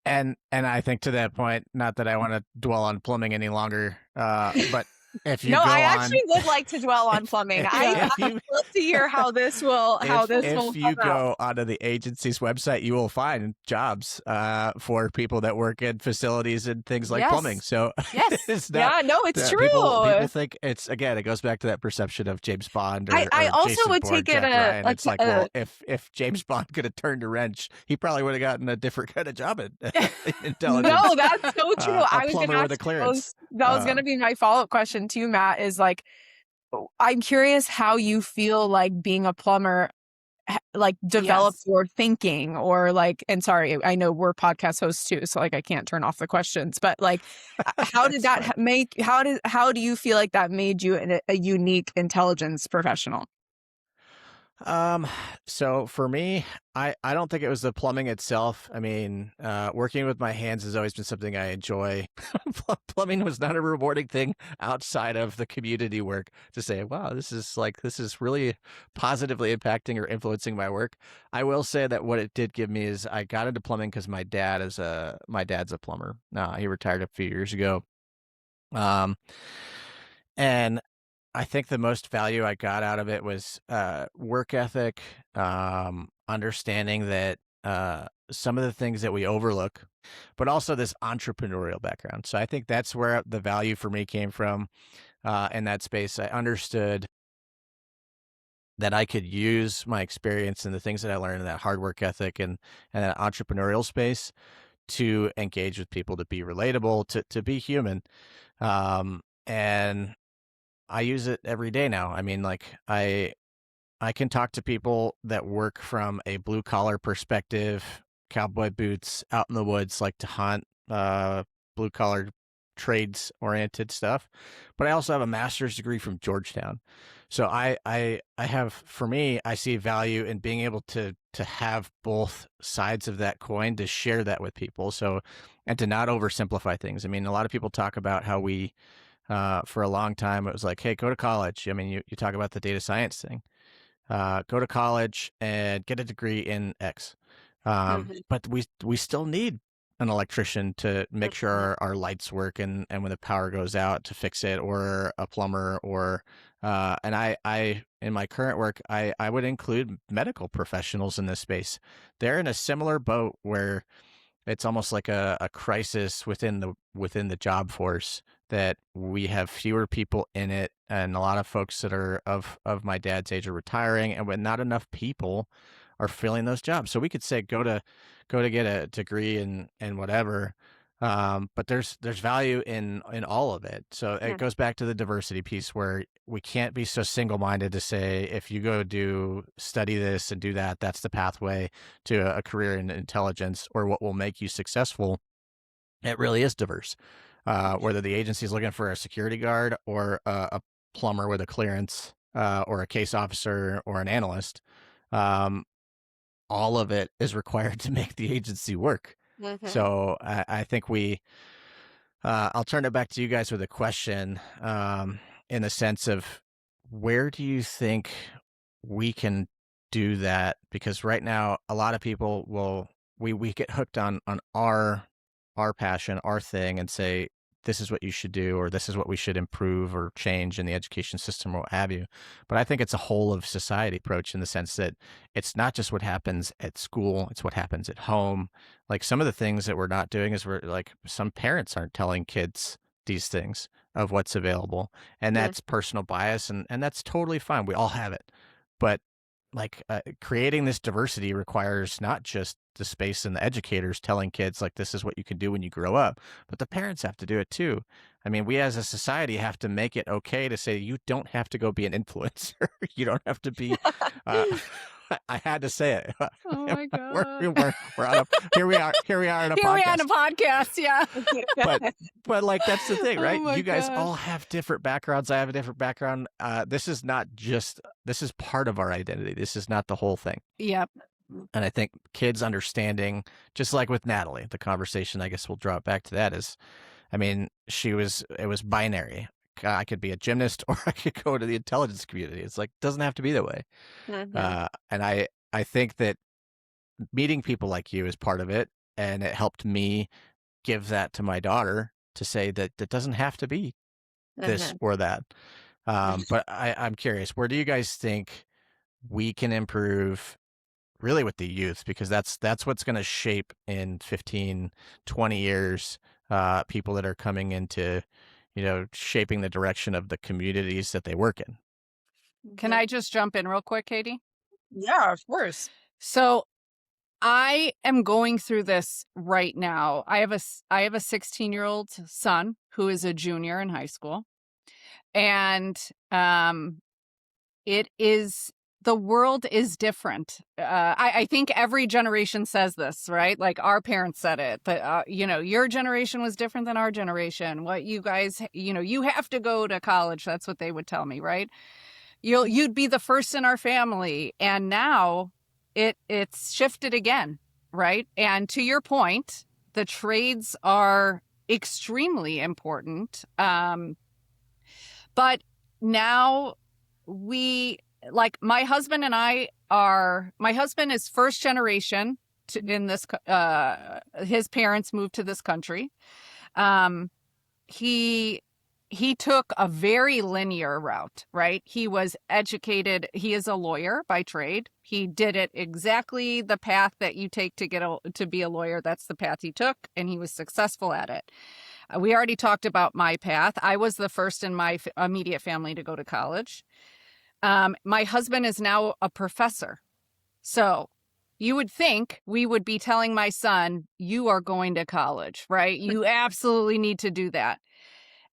Speaker 1: And I think to that point, not that I want to dwell on plumbing any longer, but if you
Speaker 3: No,
Speaker 1: go
Speaker 3: I
Speaker 1: on,
Speaker 3: actually would like to dwell on plumbing. I'd love to hear how this will
Speaker 1: if you
Speaker 3: come out.
Speaker 1: go onto the agency's website, you will find jobs for people that work in facilities and things like
Speaker 2: Yes.
Speaker 1: plumbing. So
Speaker 2: Yes.
Speaker 1: it's not,
Speaker 3: Yeah, no, it's true.
Speaker 1: People think it's, again, it goes back to that perception of James Bond or,
Speaker 3: I
Speaker 1: or
Speaker 3: also
Speaker 1: Jason
Speaker 3: would
Speaker 1: Bourne,
Speaker 3: take it
Speaker 1: Jack Ryan. It's like, well, if James Bond could have turned a wrench, he probably would have gotten a different kind of job in intelligence.
Speaker 3: No, that's so true. I was going
Speaker 1: plumber
Speaker 3: to
Speaker 1: with a
Speaker 3: ask
Speaker 1: clearance.
Speaker 3: that was going to be my follow-up question too, Matt, is like, I'm curious how you feel like being a plumber like develops your thinking, or like, and sorry, I know we're podcast hosts too, so like I can't turn off the questions, but like, how did that make, how do you feel like that made you a unique intelligence professional?
Speaker 1: So for me, I don't think it was the plumbing itself. I mean, working with my hands has always been something I enjoy. Plumbing was not a rewarding thing outside of the community work to say, wow, this is really positively impacting or influencing my work. I will say that what it did give me is I got into plumbing because my dad's a plumber. He retired a few years ago. And I think the most value I got out of it was work ethic, understanding that some of the things that we overlook, but also this entrepreneurial background. So I think that's where the value for me came from in that space. I understood that I could use my experience and the things that I learned in that hard work ethic and that entrepreneurial space to engage with people, to be relatable, to be human. And I use it every day now. I mean, like I can talk to people that work from a blue collar perspective, cowboy boots, out in the woods, like to hunt, blue collar trades oriented stuff. But I also have a master's degree from Georgetown. So I have, for me, I see value in being able to have both sides of that coin, to share that with people. So, and to not oversimplify things. I mean, a lot of people talk about how we, for a long time, it was like, hey, go to college. I mean, you talk about the data science thing. Go to college and get a degree in X. But we still need an electrician to make sure our lights work and when the power goes out to fix it, or a plumber, or and I in my current work, I would include medical professionals in this space. They're in a similar boat where it's almost like a crisis within the job force, that we have fewer people in it, and a lot of folks that are of my dad's age are retiring, and when not enough people are filling those jobs. So we could say go to get a degree in whatever, but there's value in all of it. So it goes back to the diversity piece, where we can't be so single-minded to say, if you go study this and do that, that's the pathway to a career in intelligence or what will make you successful. It really is diverse. Whether the agency is looking for a security guard or a plumber with a clearance, or a case officer or an analyst, all of it is required to make the agency work. So I think I'll turn it back to you guys with a question, in the sense of, where do you think we can do that? Because right now, a lot of people we get hooked on our passion, our thing, and say, this is what you should do, or this is what we should improve or change in the education system, or what have you. But I think it's a whole of society approach, in the sense that it's not just what happens at school, it's what happens at home. Like, some of the things that we're not doing is, we're like, some parents aren't telling kids these things of what's available. And that's personal bias, and that's totally fine. We all have it. But creating this diversity requires not just the space and the educators telling kids like this is what you can do when you grow up, but the parents have to do it too. I mean, we as a society have to make it okay to say you don't have to go be an influencer. You don't have to be. I had to say it.
Speaker 2: Oh my
Speaker 1: We're on a, here we are. Here we are in a
Speaker 2: Here
Speaker 1: podcast.
Speaker 2: we are on a podcast, yeah.
Speaker 1: But like that's the thing, right?
Speaker 2: Oh
Speaker 1: You guys
Speaker 2: gosh.
Speaker 1: all have different backgrounds. I have a different background. This is part of our identity. This is not the whole thing.
Speaker 2: Yep.
Speaker 1: And I think kids understanding, just like with Natalie, the conversation, I guess we'll draw it back to that is, I mean, it was binary. I could be a gymnast or I could go to the intelligence community. It's like, doesn't have to be that way.
Speaker 3: Mhm.
Speaker 1: And I think that meeting people like you is part of it. And it helped me give that to my daughter to say that it doesn't have to be this or that. But I'm curious, where do you guys think we can improve really with the youth? Because that's what's going to shape in 15, 20 years, people that are coming into, shaping the direction of the communities that they work in.
Speaker 2: Can I just jump in real quick, Cadie?
Speaker 3: Yeah, of course.
Speaker 2: So I am going through this right now. I have a 16-year-old son who is a junior in high school. And the world is different. I think every generation says this, right? Like our parents said it, but your generation was different than our generation. What you guys, you have to go to college. That's what they would tell me, right? You'd be the first in our family. And now it's shifted again, right? And to your point, the trades are extremely important. But now my husband is first generation in this, his parents moved to this country. He took a very linear route, right? He was educated. He is a lawyer by trade. He did it exactly the path that you take to be a lawyer. That's the path he took, and he was successful at it. We already talked about my path. I was the first in my immediate family to go to college. My husband is now a professor. So you would think we would be telling my son, you are going to college, right? You absolutely need to do that.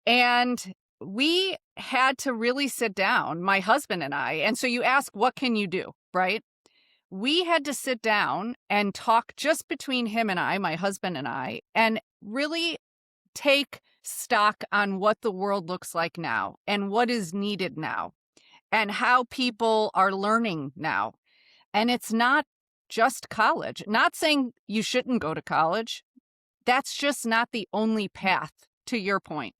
Speaker 2: And we had to really sit down, my husband and I. And so you ask, what can you do, right? We had to sit down and talk just between him and I, my husband and I, and really take stock on what the world looks like now and what is needed now and how people are learning now. And it's not just college. Not saying you shouldn't go to college. That's just not the only path, to your point.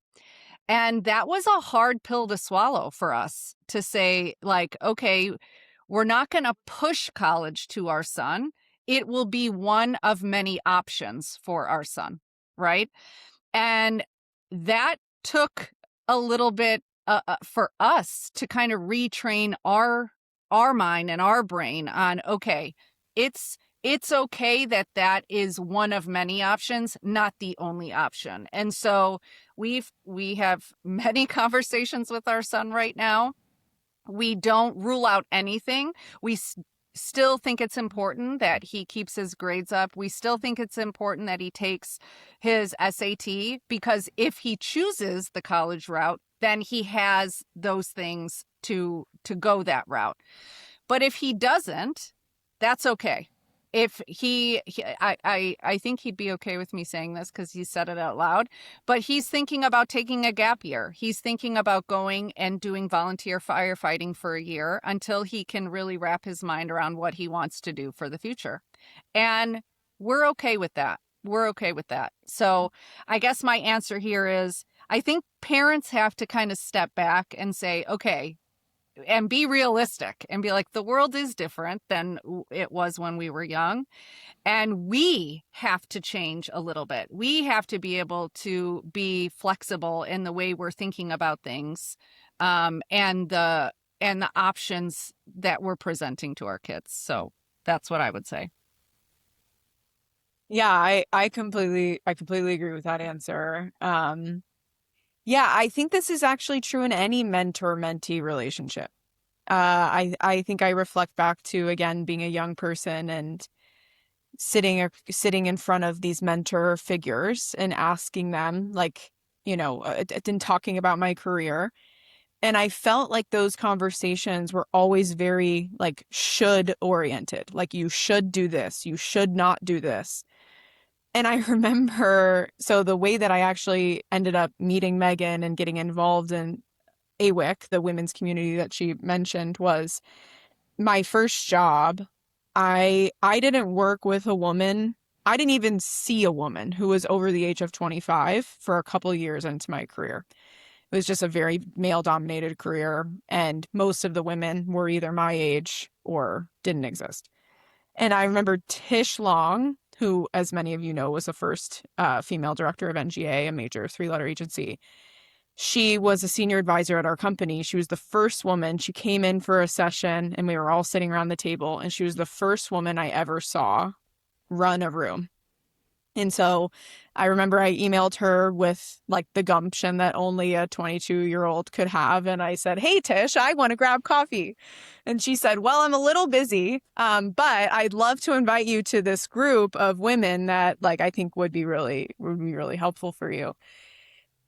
Speaker 2: And that was a hard pill to swallow for us to say, like, okay, we're not going to push college to our son. It will be one of many options for our son, right? And that took a little bit for us to kind of retrain our mind and our brain on, okay, it's okay that is one of many options, not the only option. And so we have many conversations with our son right now. We don't rule out anything. We still think it's important that he keeps his grades up. We still think it's important that he takes his SAT, because if he chooses the college route, then he has those things to go that route. But if he doesn't, that's okay. If I think he'd be okay with me saying this because he said it out loud, but he's thinking about taking a gap year. He's thinking about going and doing volunteer firefighting for a year until he can really wrap his mind around what he wants to do for the future. And we're okay with that. We're okay with that. So I guess my answer here is, I think parents have to kind of step back and say, okay, and be realistic and be like, the world is different than it was when we were young. And we have to change a little bit. We have to be able to be flexible in the way we're thinking about things, and the options that we're presenting to our kids. So that's what I would say.
Speaker 3: Yeah, I completely agree with that answer. Yeah, I think this is actually true in any mentor-mentee relationship. I think I reflect back to, again, being a young person and sitting in front of these mentor figures and asking them, like, and talking about my career. And I felt like those conversations were always very like should oriented, like you should do this, you should not do this. And I remember, so the way that I actually ended up meeting Megan and getting involved in AWIC, the women's community that she mentioned, was my first job. I didn't work with a woman. I didn't even see a woman who was over the age of 25 for a couple years into my career. It was just a very male-dominated career, and most of the women were either my age or didn't exist. And I remember Tish Long, who, as many of you know, was the first female director of NGA, a major three-letter agency. She was a senior advisor at our company. She was the first woman. She came in for a session, and we were all sitting around the table, and she was the first woman I ever saw run a room. And so I remember I emailed her with like the gumption that only a 22-year-old could have. And I said, "Hey, Tish, I want to grab coffee." And she said, "Well, I'm a little busy, but I'd love to invite you to this group of women that like I think would be really helpful for you."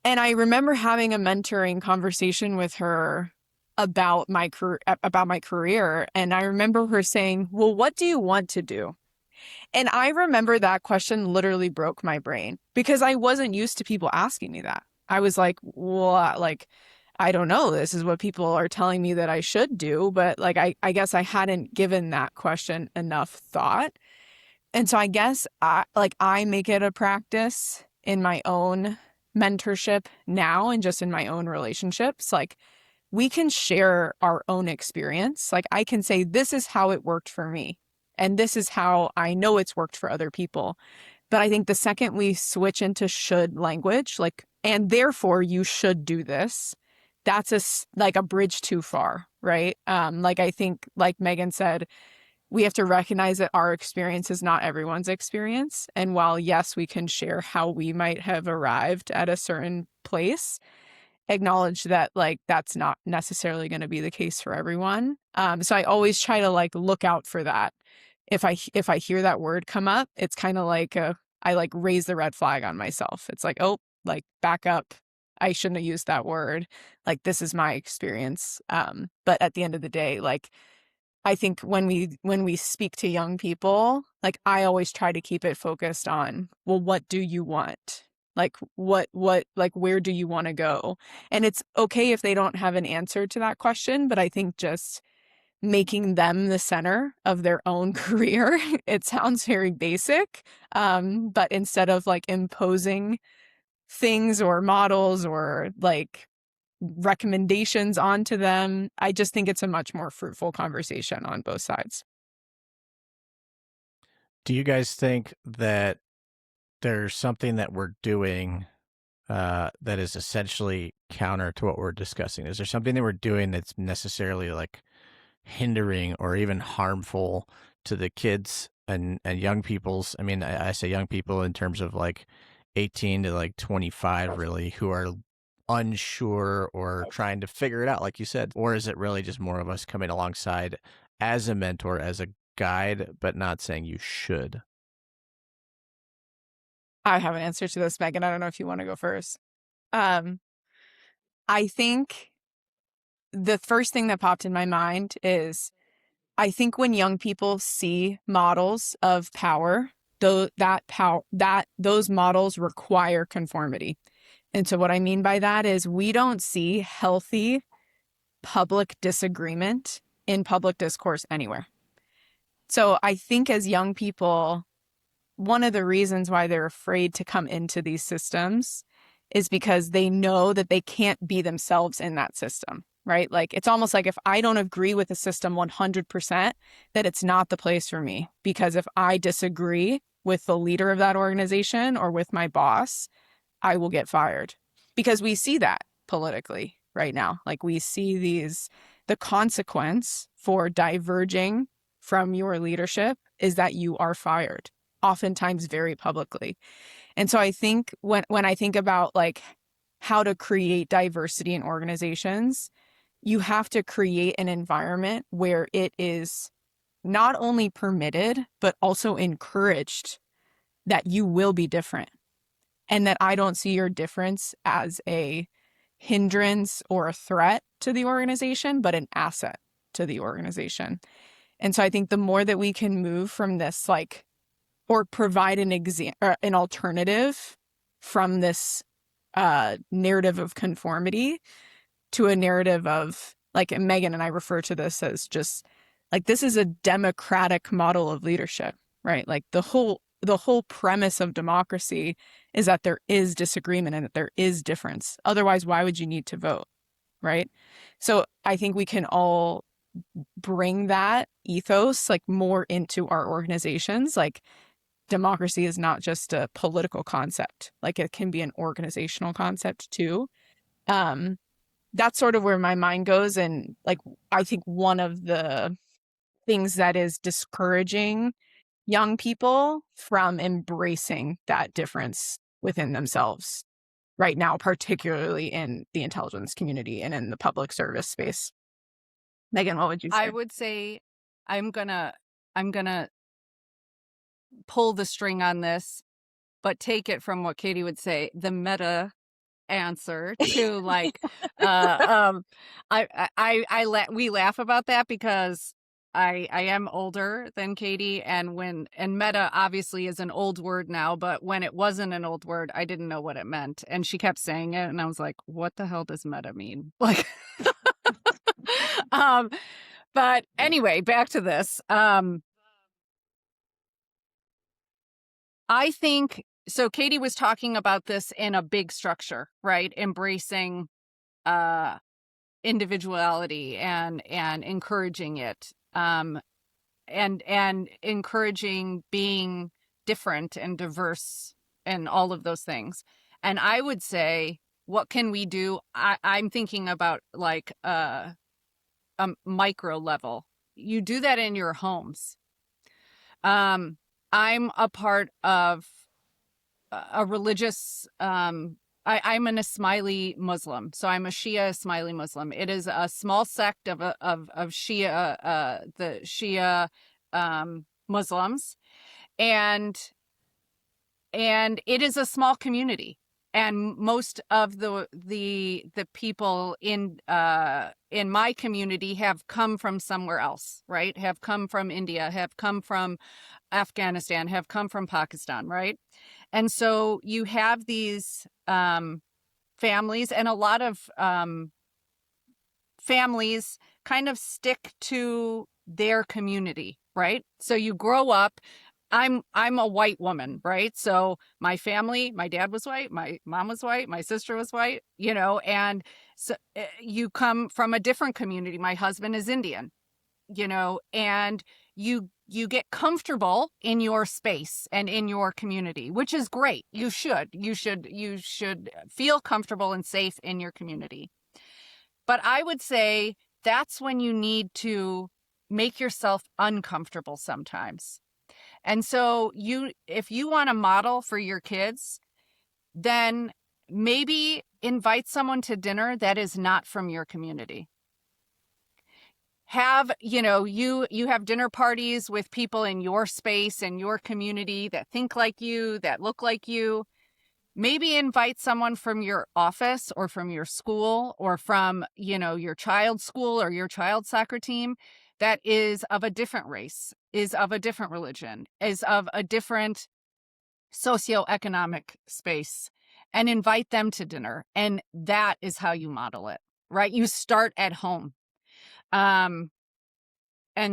Speaker 3: And I remember having a mentoring conversation with her about my career. And I remember her saying, "Well, what do you want to do?" And I remember that question literally broke my brain because I wasn't used to people asking me that. I was like, well, like, I don't know. This is what people are telling me that I should do. But like, I guess I hadn't given that question enough thought. And so I guess I make it a practice in my own mentorship now and just in my own relationships. Like, we can share our own experience. Like, I can say, this is how it worked for me. And this is how I know it's worked for other people. But I think the second we switch into should language, like, and therefore you should do this, that's like a bridge too far, right? Like, I think, like Megan said, we have to recognize that our experience is not everyone's experience. And while, yes, we can share how we might have arrived at a certain place, acknowledge that like that's not necessarily going to be the case for everyone. So I always try to like look out for that. If I hear that word come up, it's kind of like I like raise the red flag on myself. It's like, oh, like back up. I shouldn't have used that word. Like, this is my experience. But at the end of the day, like, I think when we speak to young people, like, I always try to keep it focused on, well, what do you want? Like, what, like, where do you want to go? And it's okay if they don't have an answer to that question, but I think just making them the center of their own career, it sounds very basic. But instead of like imposing things or models or like recommendations onto them, I just think it's a much more fruitful conversation on both sides.
Speaker 1: Do you guys think that there's something that we're doing that is essentially counter to what we're discussing? Is there something that we're doing that's necessarily like hindering or even harmful to the kids and young people's? I mean, I say young people in terms of like 18 to like 25, really, who are unsure or trying to figure it out, like you said? Or is it really just more of us coming alongside as a mentor, as a guide, but not saying you should?
Speaker 3: I have an answer to this, Megan. I don't know if you want to go first. I think the first thing that popped in my mind is, I think when young people see models of power, those models require conformity. And so what I mean by that is we don't see healthy public disagreement in public discourse anywhere. So I think as young people, one of the reasons why they're afraid to come into these systems is because they know that they can't be themselves in that system, right? Like, it's almost like if I don't agree with the system 100%, that it's not the place for me. Because if I disagree with the leader of that organization or with my boss, I will get fired. Because we see that politically right now. Like, we see the consequence for diverging from your leadership is that you are fired, oftentimes very publicly. And so I think when I think about like how to create diversity in organizations, you have to create an environment where it is not only permitted, but also encouraged that you will be different, and that I don't see your difference as a hindrance or a threat to the organization, but an asset to the organization. And so I think the more that we can move from this, like, or provide an alternative from this narrative of conformity to a narrative of, like, and Megan and I refer to this as just like, this is a democratic model of leadership, right? Like the whole premise of democracy is that there is disagreement and that there is difference. Otherwise, why would you need to vote, right? So I think we can all bring that ethos, like, more into our organizations. Like, democracy is not just a political concept, like it can be an organizational concept too. That's sort of where my mind goes. And, like, I think one of the things that is discouraging young people from embracing that difference within themselves right now, particularly in the intelligence community and in the public service space. Megan, what would you say?
Speaker 2: I would say I'm gonna pull the string on this, but take it from what Cadie would say, the meta answer to, like, we laugh about that because I am older than Cadie, and meta obviously is an old word now, but when it wasn't an old word, I didn't know what it meant, and she kept saying it, and I was like, what the hell does meta mean? Like, but anyway, back to this. I think so. Cadie was talking about this in a big structure, right? Embracing individuality and encouraging it, and encouraging being different and diverse and all of those things. And I would say, what can we do? I'm thinking about, like, a micro level. You do that in your homes. I'm a part of a religious, I'm an Ismaili Muslim. So I'm a Shia Ismaili Muslim. It is a small sect of Shia, the Shia Muslims. And it is a small community. And most of the people in my community have come from somewhere else, right? Have come from India, have come from Afghanistan, have come from Pakistan, right? And so you have these families, and a lot of families kind of stick to their community, right? So you grow up. I'm a white woman, right? So my family, my dad was white, my mom was white, my sister was white, and so you come from a different community. My husband is Indian, and you get comfortable in your space and in your community, which is great. You should feel comfortable and safe in your community. But I would say that's when you need to make yourself uncomfortable sometimes. And so if you want to model for your kids, then maybe invite someone to dinner that is not from your community. Have, you have dinner parties with people in your space and your community that think like you, that look like you. Maybe invite someone from your office or from your school or from, your child's school or your child's soccer team that is of a different race, is of a different religion, is of a different socioeconomic space, and invite them to dinner. And that is how you model it, right? You start at home. And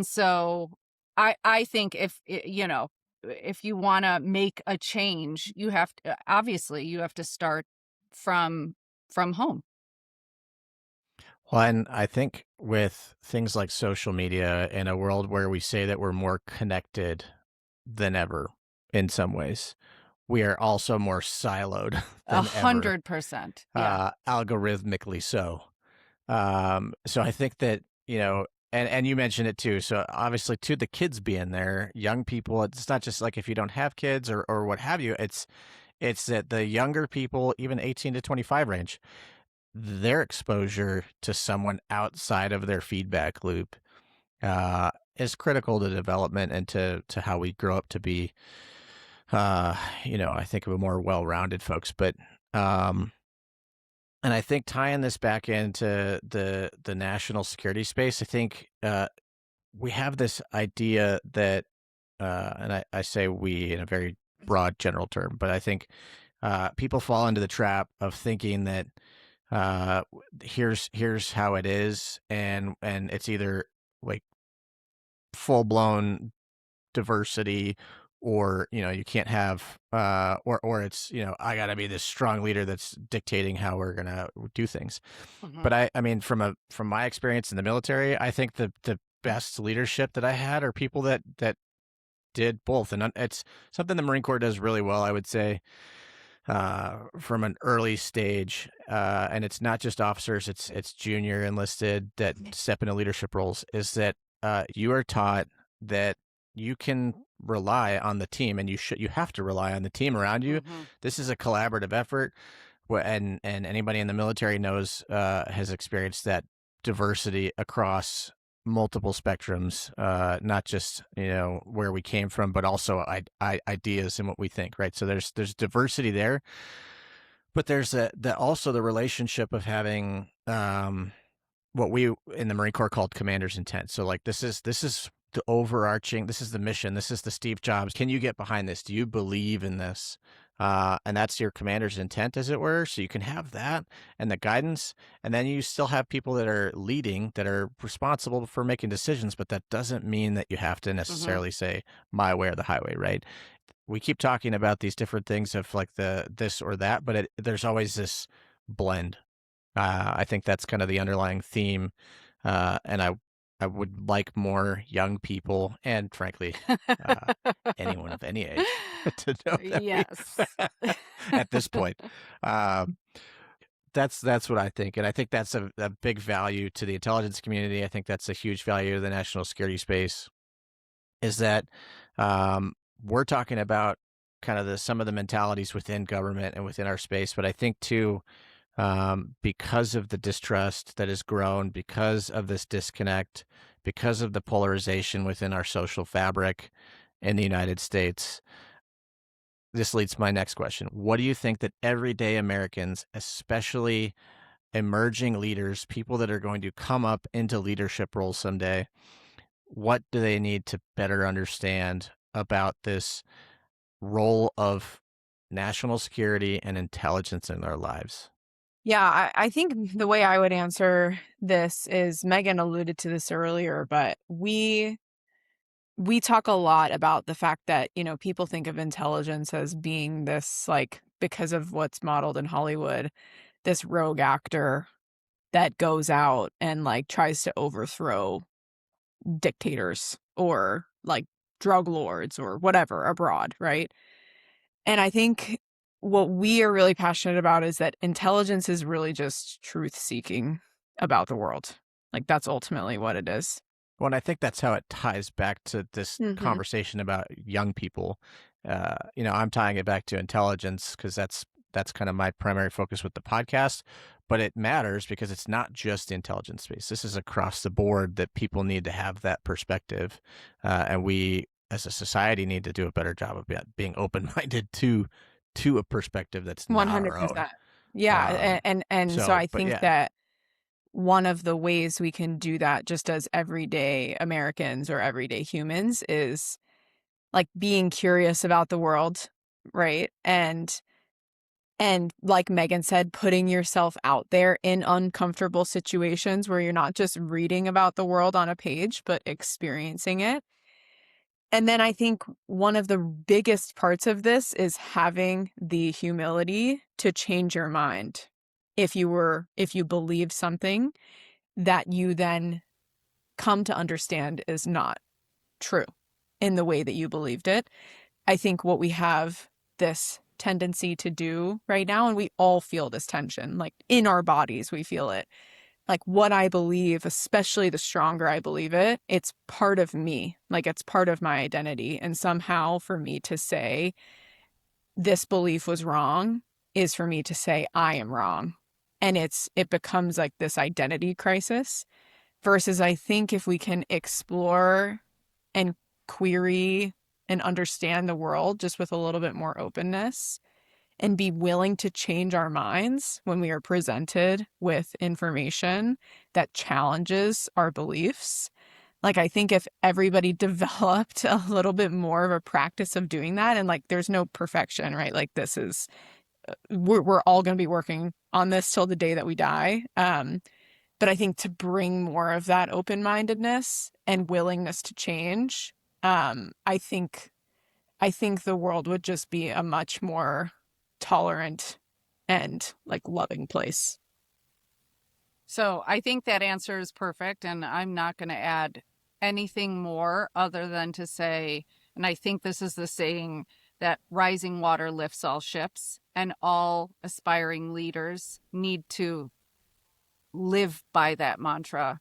Speaker 2: so I think if you want to make a change, you have to start from home.
Speaker 1: Well, and I think with things like social media, in a world where we say that we're more connected than ever in some ways, we are also more siloed than ever.
Speaker 2: 100%. Yeah.
Speaker 1: Algorithmically so. So I think that, and you mentioned it too. So obviously, too, the kids being there, young people, it's not just like if you don't have kids or what have you, it's that the younger people, even 18 to 25 range, their exposure to someone outside of their feedback loop is critical to development and to how we grow up to be, I think of a more well-rounded folks. But and I think tying this back into the national security space, I think we have this idea that, and I say we in a very broad general term, but I think people fall into the trap of thinking that here's how it is, and it's either like full blown diversity, or you can't have or it's I got to be this strong leader that's dictating how we're gonna do things.
Speaker 2: Mhm.
Speaker 1: But I mean, from my experience in the military, I think the best leadership that I had are people that did both, and it's something the Marine Corps does really well, I would say, from an early stage. And it's not just officers; it's junior enlisted that step into leadership roles. Is that you are taught that you can rely on the team, and you have to rely on the team around you.
Speaker 2: Mhm.
Speaker 1: This is a collaborative effort, and anybody in the military knows has experienced that diversity across multiple spectrums, not just where we came from, but also ideas and what we think. Right. So there's diversity there, but there's also the relationship of having what we in the Marine Corps called commander's intent. So like this is the overarching, this is the mission, this is the Steve Jobs. Can you get behind this? Do you believe in this? And that's your commander's intent, as it were. So you can have that and the guidance, and then you still have people that are leading, that are responsible for making decisions, but that doesn't mean that you have to
Speaker 2: Mhm.
Speaker 1: necessarily say my way or the highway, right? We keep talking about these different things of like the this or that, but there's always this blend. I think that's kind of the underlying theme, and I would like more young people, and frankly, uh, anyone of any age, to know that we
Speaker 2: Yes.
Speaker 1: at this point. Um, that's what I think, and I think that's a big value to the intelligence community. I think that's a huge value to the national security space. Is that we're talking about kind of some of the mentalities within government and within our space, but I think too, because of the distrust that has grown, because of this disconnect, because of the polarization within our social fabric in the United States. This leads to my next question. What do you think that everyday Americans, especially emerging leaders, people that are going to come up into leadership roles someday, what do they need to better understand about this role of national security and intelligence in their lives?
Speaker 3: Yeah, I think the way I would answer this is Megan alluded to this earlier, but we talk a lot about the fact that, people think of intelligence as being this, like, because of what's modeled in Hollywood, this rogue actor that goes out and like tries to overthrow dictators or like drug lords or whatever abroad, right? And I think what we are really passionate about is that intelligence is really just truth seeking about the world. Like that's ultimately what it is.
Speaker 1: Well, and I think that's how it ties back to this
Speaker 3: Mhm.
Speaker 1: conversation about young people. I'm tying it back to intelligence because that's kind of my primary focus with the podcast. But it matters because it's not just the intelligence space. This is across the board that people need to have that perspective, and we, as a society, need to do a better job of being open minded to a perspective that's not our own.
Speaker 3: 100%. Yeah,
Speaker 1: Um,
Speaker 3: and so
Speaker 1: so,
Speaker 3: I
Speaker 1: but
Speaker 3: think
Speaker 1: yeah,
Speaker 3: that one of the ways we can do that just as everyday Americans or everyday humans is like being curious about the world, right? And like Megan said, putting yourself out there in uncomfortable situations where you're not just reading about the world on a page, but experiencing it. And then I think one of the biggest parts of this is having the humility to change your mind. If you believe something that you then come to understand is not true in the way that you believed it. I think what we have this tendency to do right now, and we all feel this tension, like in our bodies, we feel it. Like what I believe, especially the stronger I believe it, it's part of me. Like it's part of my identity. And somehow for me to say this belief was wrong is for me to say I am wrong. and it becomes like this identity crisis. Versus, I think if we can explore and query and understand the world just with a little bit more openness and be willing to change our minds when we are presented with information that challenges our beliefs. Like, I think if everybody developed a little bit more of a practice of doing that, and like, there's no perfection, right? Like, this is, we're all going to be working on this till the day that we die. But I think to bring more of that open-mindedness and willingness to change, I think the world would just be a much more tolerant and like loving place.
Speaker 2: So I think that answer is perfect, and I'm not going to add anything more other than to say, and I think this is the saying, that rising water lifts all ships, and all aspiring leaders need to live by that mantra.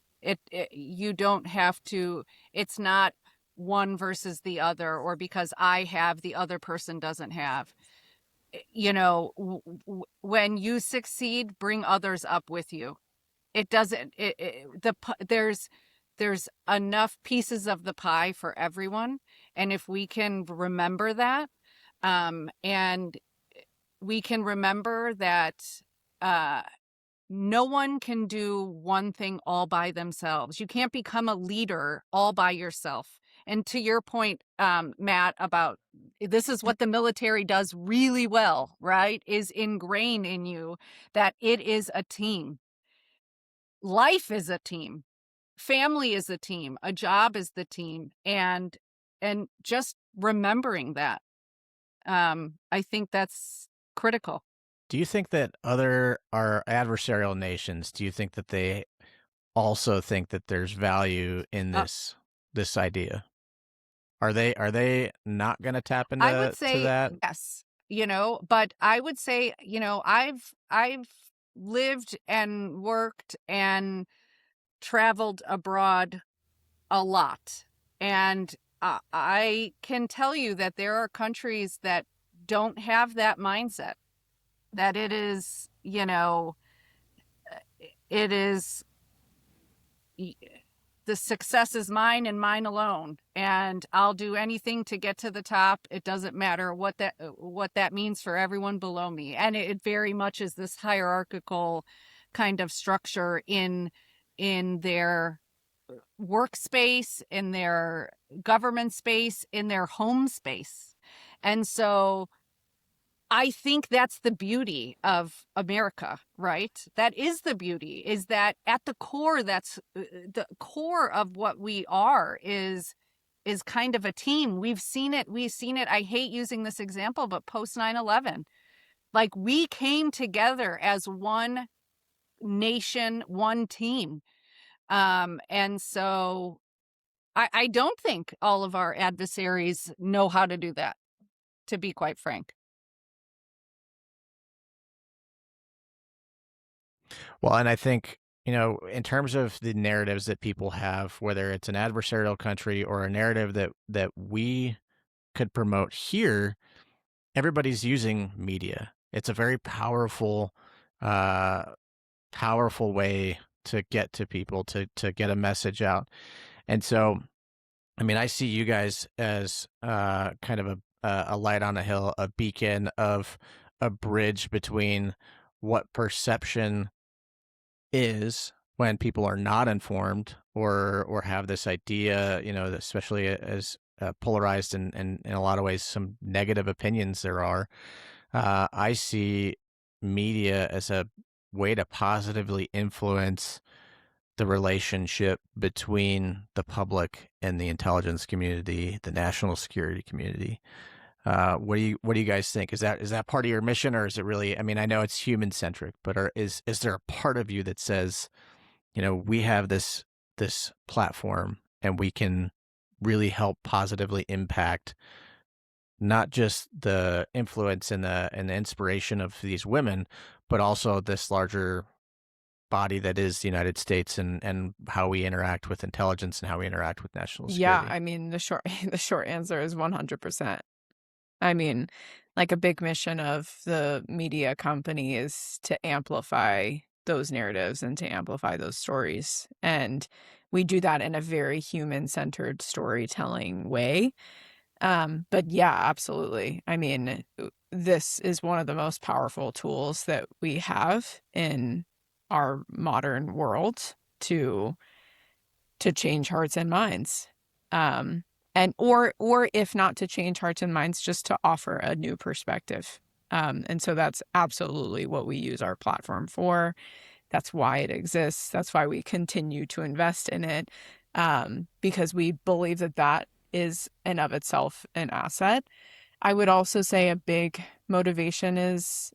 Speaker 2: You don't have to, it's not one versus the other, or because I have, the other person doesn't have. You know, when you succeed, bring others up with you. It doesn't, there's enough pieces of the pie for everyone. And if we can remember that, and we can remember that, no one can do one thing all by themselves. You can't become a leader all by yourself. And to your point, Matt, about this is what the military does really well, right? Is ingrain in you that it is a team. Life is a team. Family is a team. A job is the team. And just remembering that, I think that's critical.
Speaker 1: Do you think that our adversarial nations, do you think that they also think that there's value in this idea? Are they not going to tap
Speaker 2: I would
Speaker 1: into
Speaker 2: say
Speaker 1: that?
Speaker 2: yes, but I would say, I've lived and worked and traveled abroad a lot. And I can tell you that there are countries that don't have that mindset, that it is, it is, the success is mine and mine alone, and I'll do anything to get to the top. It doesn't matter what that means for everyone below me. And it very much is this hierarchical kind of structure in their workspace, in their government space, in their home space. And so I think that's the beauty of America, right? That is the beauty, is that at the core, that's the core of what we are, is kind of a team. We've seen it. I hate using this example, but post 9/11, like, we came together as one nation, one team. And so I don't think all of our adversaries know how to do that, to be quite frank.
Speaker 1: Well, and I think, in terms of the narratives that people have, whether it's an adversarial country or a narrative that we could promote here, everybody's using media. It's a very powerful way to get to people, to get a message out. And so, I mean, I see you guys as kind of a light on a hill, a beacon of a bridge between what perception is when people are not informed or have this idea, especially as polarized and in a lot of ways some negative opinions there are. I see media as a way to positively influence the relationship between the public and the intelligence community, the national security community. What do you guys think? Is that part of your mission, or is it really? I mean, I know it's human centric, but is there a part of you that says, we have this platform and we can really help positively impact not just the influence and the inspiration of these women, but also this larger body that is the United States and how we interact with intelligence and how we interact with national
Speaker 3: Yeah,
Speaker 1: security?
Speaker 3: I mean, the short answer is 100%. I mean, like, a big mission of the media company is to amplify those narratives and to amplify those stories. And we do that in a very human-centered storytelling way. But yeah, absolutely. I mean, this is one of the most powerful tools that we have in our modern world to change hearts and minds. And or if not to change hearts and minds, just to offer a new perspective. And so that's absolutely what we use our platform for. That's why it exists. That's why we continue to invest in it, because we believe that that is in of itself an asset. I would also say a big motivation is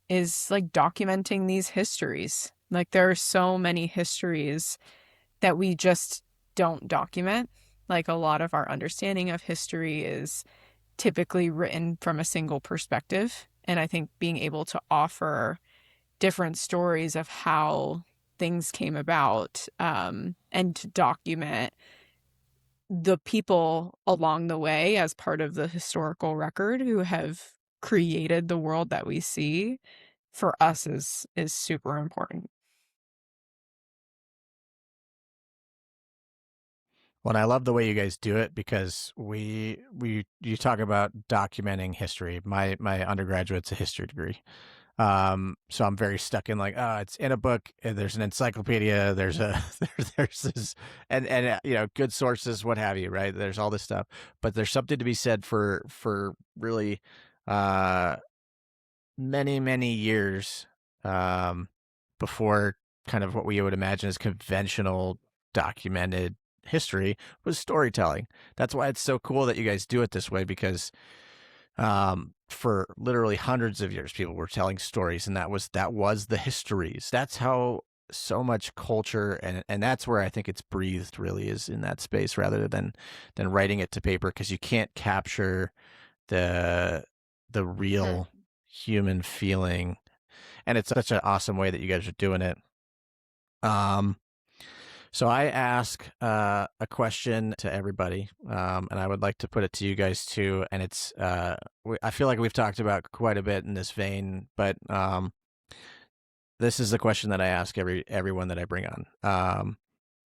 Speaker 3: like documenting these histories. Like there are so many histories that we just don't document. Like a lot of our understanding of history is typically written from a single perspective. And I think being able to offer different stories of how things came about, and to document the people along the way as part of the historical record who have created the world that we see, for us is super important.
Speaker 1: Well, and I love the way you guys do it because you talk about documenting history. My undergraduate's a history degree. So I'm very stuck in like, it's in a book, and there's an encyclopedia, there's a there's this, and good sources, what have you, right? There's all this stuff, but there's something to be said for really uh many years before kind of what we would imagine as conventional documented history was storytelling. That's why it's so cool that you guys do it this way, because for literally hundreds of years people were telling stories, and that was the histories. That's how so much culture, and that's where I think it's breathed, really, is in that space rather than writing it to paper, because you can't capture the real human feeling. And it's such an awesome way that you guys are doing it. So I ask a question to everybody, and I would like to put it to you guys too. And it's I feel like we've talked about quite a bit in this vein, but this is the question that I ask everyone that I bring on,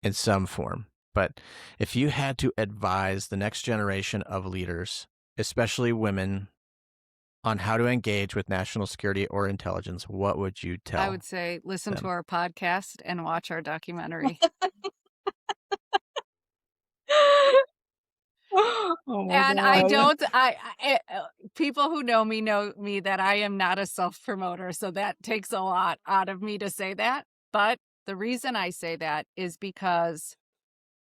Speaker 1: in some form. But if you had to advise the next generation of leaders, especially women, on how to engage with national security or intelligence, what would you tell?
Speaker 2: I would say listen to our podcast and watch our documentary.
Speaker 3: Oh my
Speaker 2: And
Speaker 3: God.
Speaker 2: people who know me that I am not a self-promoter, so that takes a lot out of me to say that. But the reason I say that is because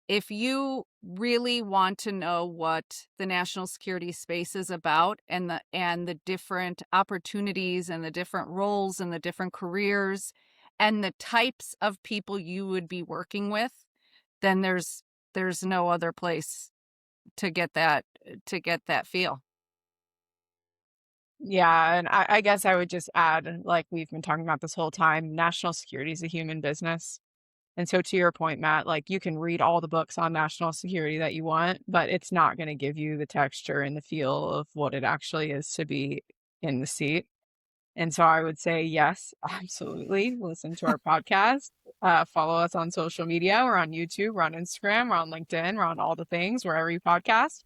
Speaker 2: if you really want to know what the national security space is about, and the different opportunities and the different roles and the different careers and the types of people you would be working with, then there's no other place to get that feel.
Speaker 3: Yeah, and I guess I would just add, like we've been talking about this whole time, national security is a human business. And so to your point, Matt, like you can read all the books on national security that you want, but it's not going to give you the texture and the feel of what it actually is to be in the seat. And so I would say, yes, absolutely. Listen to our podcast. Follow us on social media. We're on YouTube, we're on Instagram, we're on LinkedIn, we're on all the things, wherever you podcast.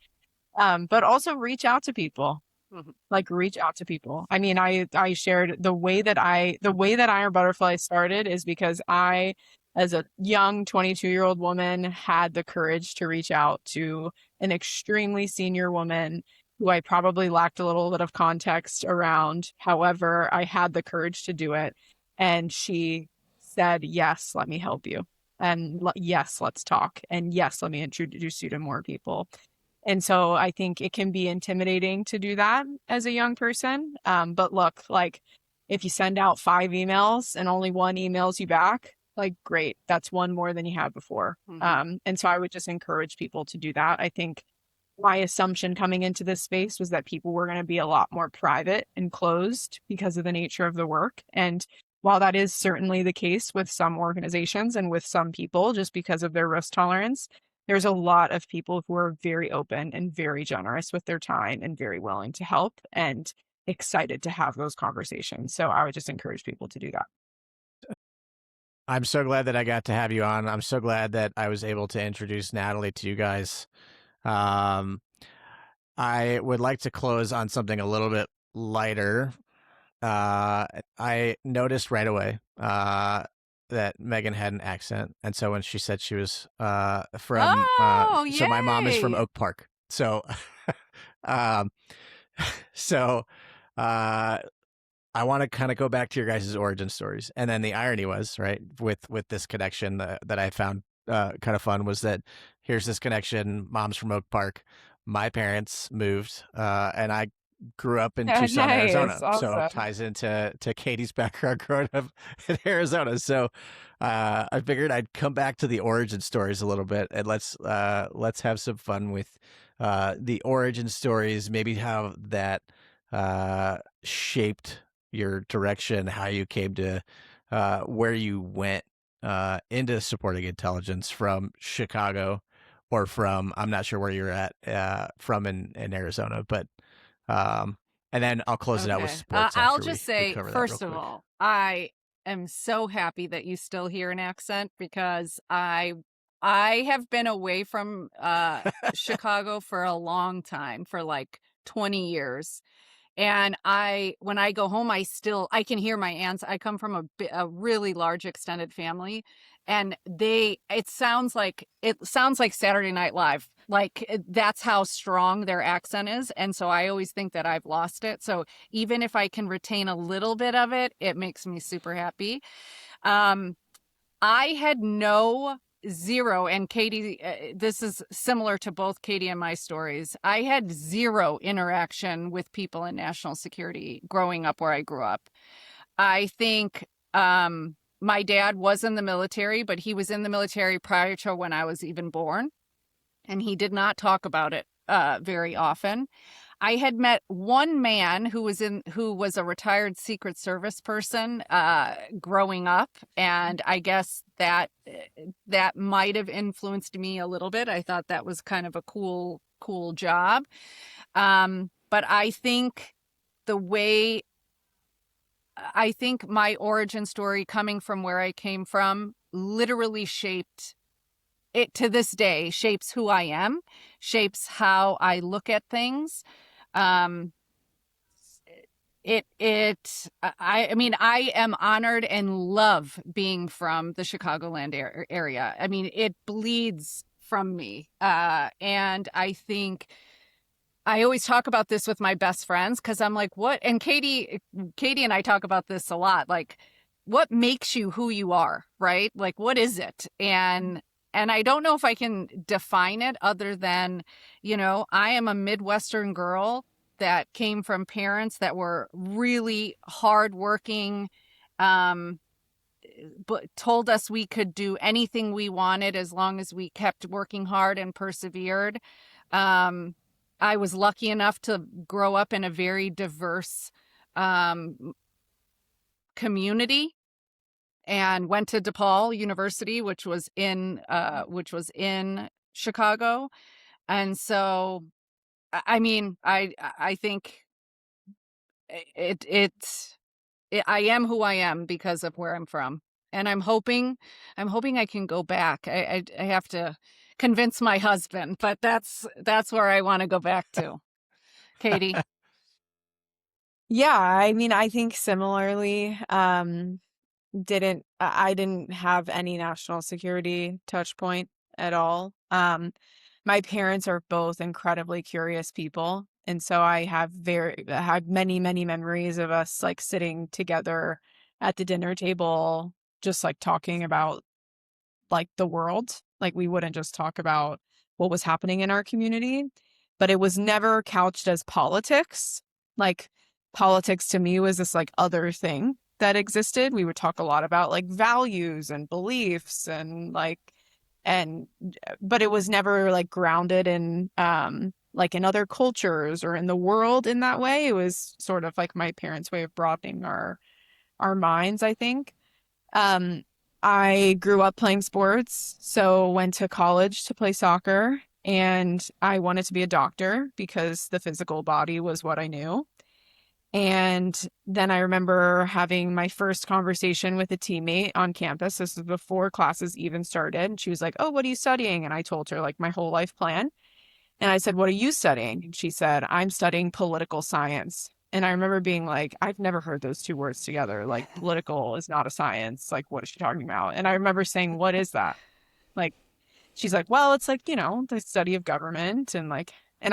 Speaker 3: But also reach out to people. Like reach out to people. I mean, I shared the way that Iron Butterfly started is because I, as a young 22-year-old woman, had the courage to reach out to an extremely senior woman who I probably lacked a little bit of context around. However, I had the courage to do it. And she said, yes, let me help you. And yes, let's talk. And yes, let me introduce you to more people. And so I think it can be intimidating to do that as a young person. But look, like if you send out 5 emails and only one emails you back, like great, that's one more than you had before. And so I would just encourage people to do that. I think my assumption coming into this space was that people were going to be a lot more private and closed because of the nature of the work. And while that is certainly the case with some organizations and with some people, just because of their risk tolerance, there's a lot of people who are very open and very generous with their time and very willing to help and excited to have those conversations. So I would just encourage people to do that.
Speaker 1: I'm so glad that I got to have you on. I'm so glad that I was able to introduce Natalie to you guys. Um, I would like to close on something a little bit lighter. I noticed right away that Megan had an accent, and so when she said she was from,
Speaker 2: Oh,
Speaker 1: so my mom is from
Speaker 2: yay!
Speaker 1: Oak Park, so um, so uh, I want to kind of go back to your guys' origin stories, and then the irony was right with this connection that I found kind of fun was that here's this connection. Mom's from Oak Park. My parents moved, and I grew up in Tucson,
Speaker 3: Nice.
Speaker 1: Arizona. So it
Speaker 3: Awesome.
Speaker 1: ties into Katie's background growing up in Arizona. So I figured I'd come back to the origin stories a little bit, and let's have some fun with the origin stories. Maybe how that shaped your direction, how you came to where you went into supporting intelligence from Chicago or from, I'm not sure where you're at, from in Arizona, but and then I'll close it out with
Speaker 2: Okay.
Speaker 1: sports
Speaker 2: I'll
Speaker 1: after
Speaker 2: just
Speaker 1: we
Speaker 2: say,
Speaker 1: cover that real
Speaker 2: first of
Speaker 1: quick.
Speaker 2: all, I am so happy that you still hear an accent because I have been away from Chicago for a long time, for like 20 years. And when I go home, I can hear my aunts. I come from a really large extended family, and it sounds like Saturday Night Live. Like that's how strong their accent is. And so I always think that I've lost it. So even if I can retain a little bit of it, it makes me super happy. Um, I had no zero, and Cadie, this is similar to both Cadie and my stories. I had zero interaction with people in national security growing up where I grew up. I think my dad was in the military, but he was in the military prior to when I was even born, and he did not talk about it very often. I had met one man who was a retired Secret Service person growing up, and I guess that might have influenced me a little bit. I thought that was kind of a cool job. But I think my origin story, coming from where I came from, literally shaped it, to this day, shapes who I am, shapes how I look at things. Um, I mean, I am honored and love being from the Chicagoland area. I mean, it bleeds from me. And I think I always talk about this with my best friends because I'm like, what? And Cadie and I talk about this a lot. Like, what makes you who you are, right? Like, what is it? And I don't know if I can define it other than, I am a Midwestern girl that came from parents that were really hardworking, um, but told us we could do anything we wanted as long as we kept working hard and persevered. Um, I was lucky enough to grow up in a very diverse community and went to DePaul University, which was in Chicago. And so, I mean, I think I am who I am because of where I'm from, and I'm hoping I can go back. I have to convince my husband, but that's where I want to go back to. Cadie.
Speaker 3: Yeah, I mean, I think similarly, I didn't have any national security touch point at all. My parents are both incredibly curious people, and so I had many, many memories of us like sitting together at the dinner table, just like talking about like the world. Like we wouldn't just talk about what was happening in our community, but it was never couched as politics. Like politics to me was this like other thing that existed. We would talk a lot about like values and beliefs and but it was never like grounded in like in other cultures or in the world in that way. It was sort of like my parents' way of broadening our minds, I think. Um, I grew up playing sports, so went to college to play soccer, and I wanted to be a doctor because the physical body was what I knew. And then I remember having my first conversation with a teammate on campus. This was before classes even started. And she was like, "Oh, what are you studying?" And I told her like my whole life plan. And I said, "What are you studying?" And she said, "I'm studying political science." And I remember being like, I've never heard those two words together. Like, political is not a science. Like, what is she talking about? And I remember saying, "What is that?" Like, she's like, "Well, it's like, the study of government." And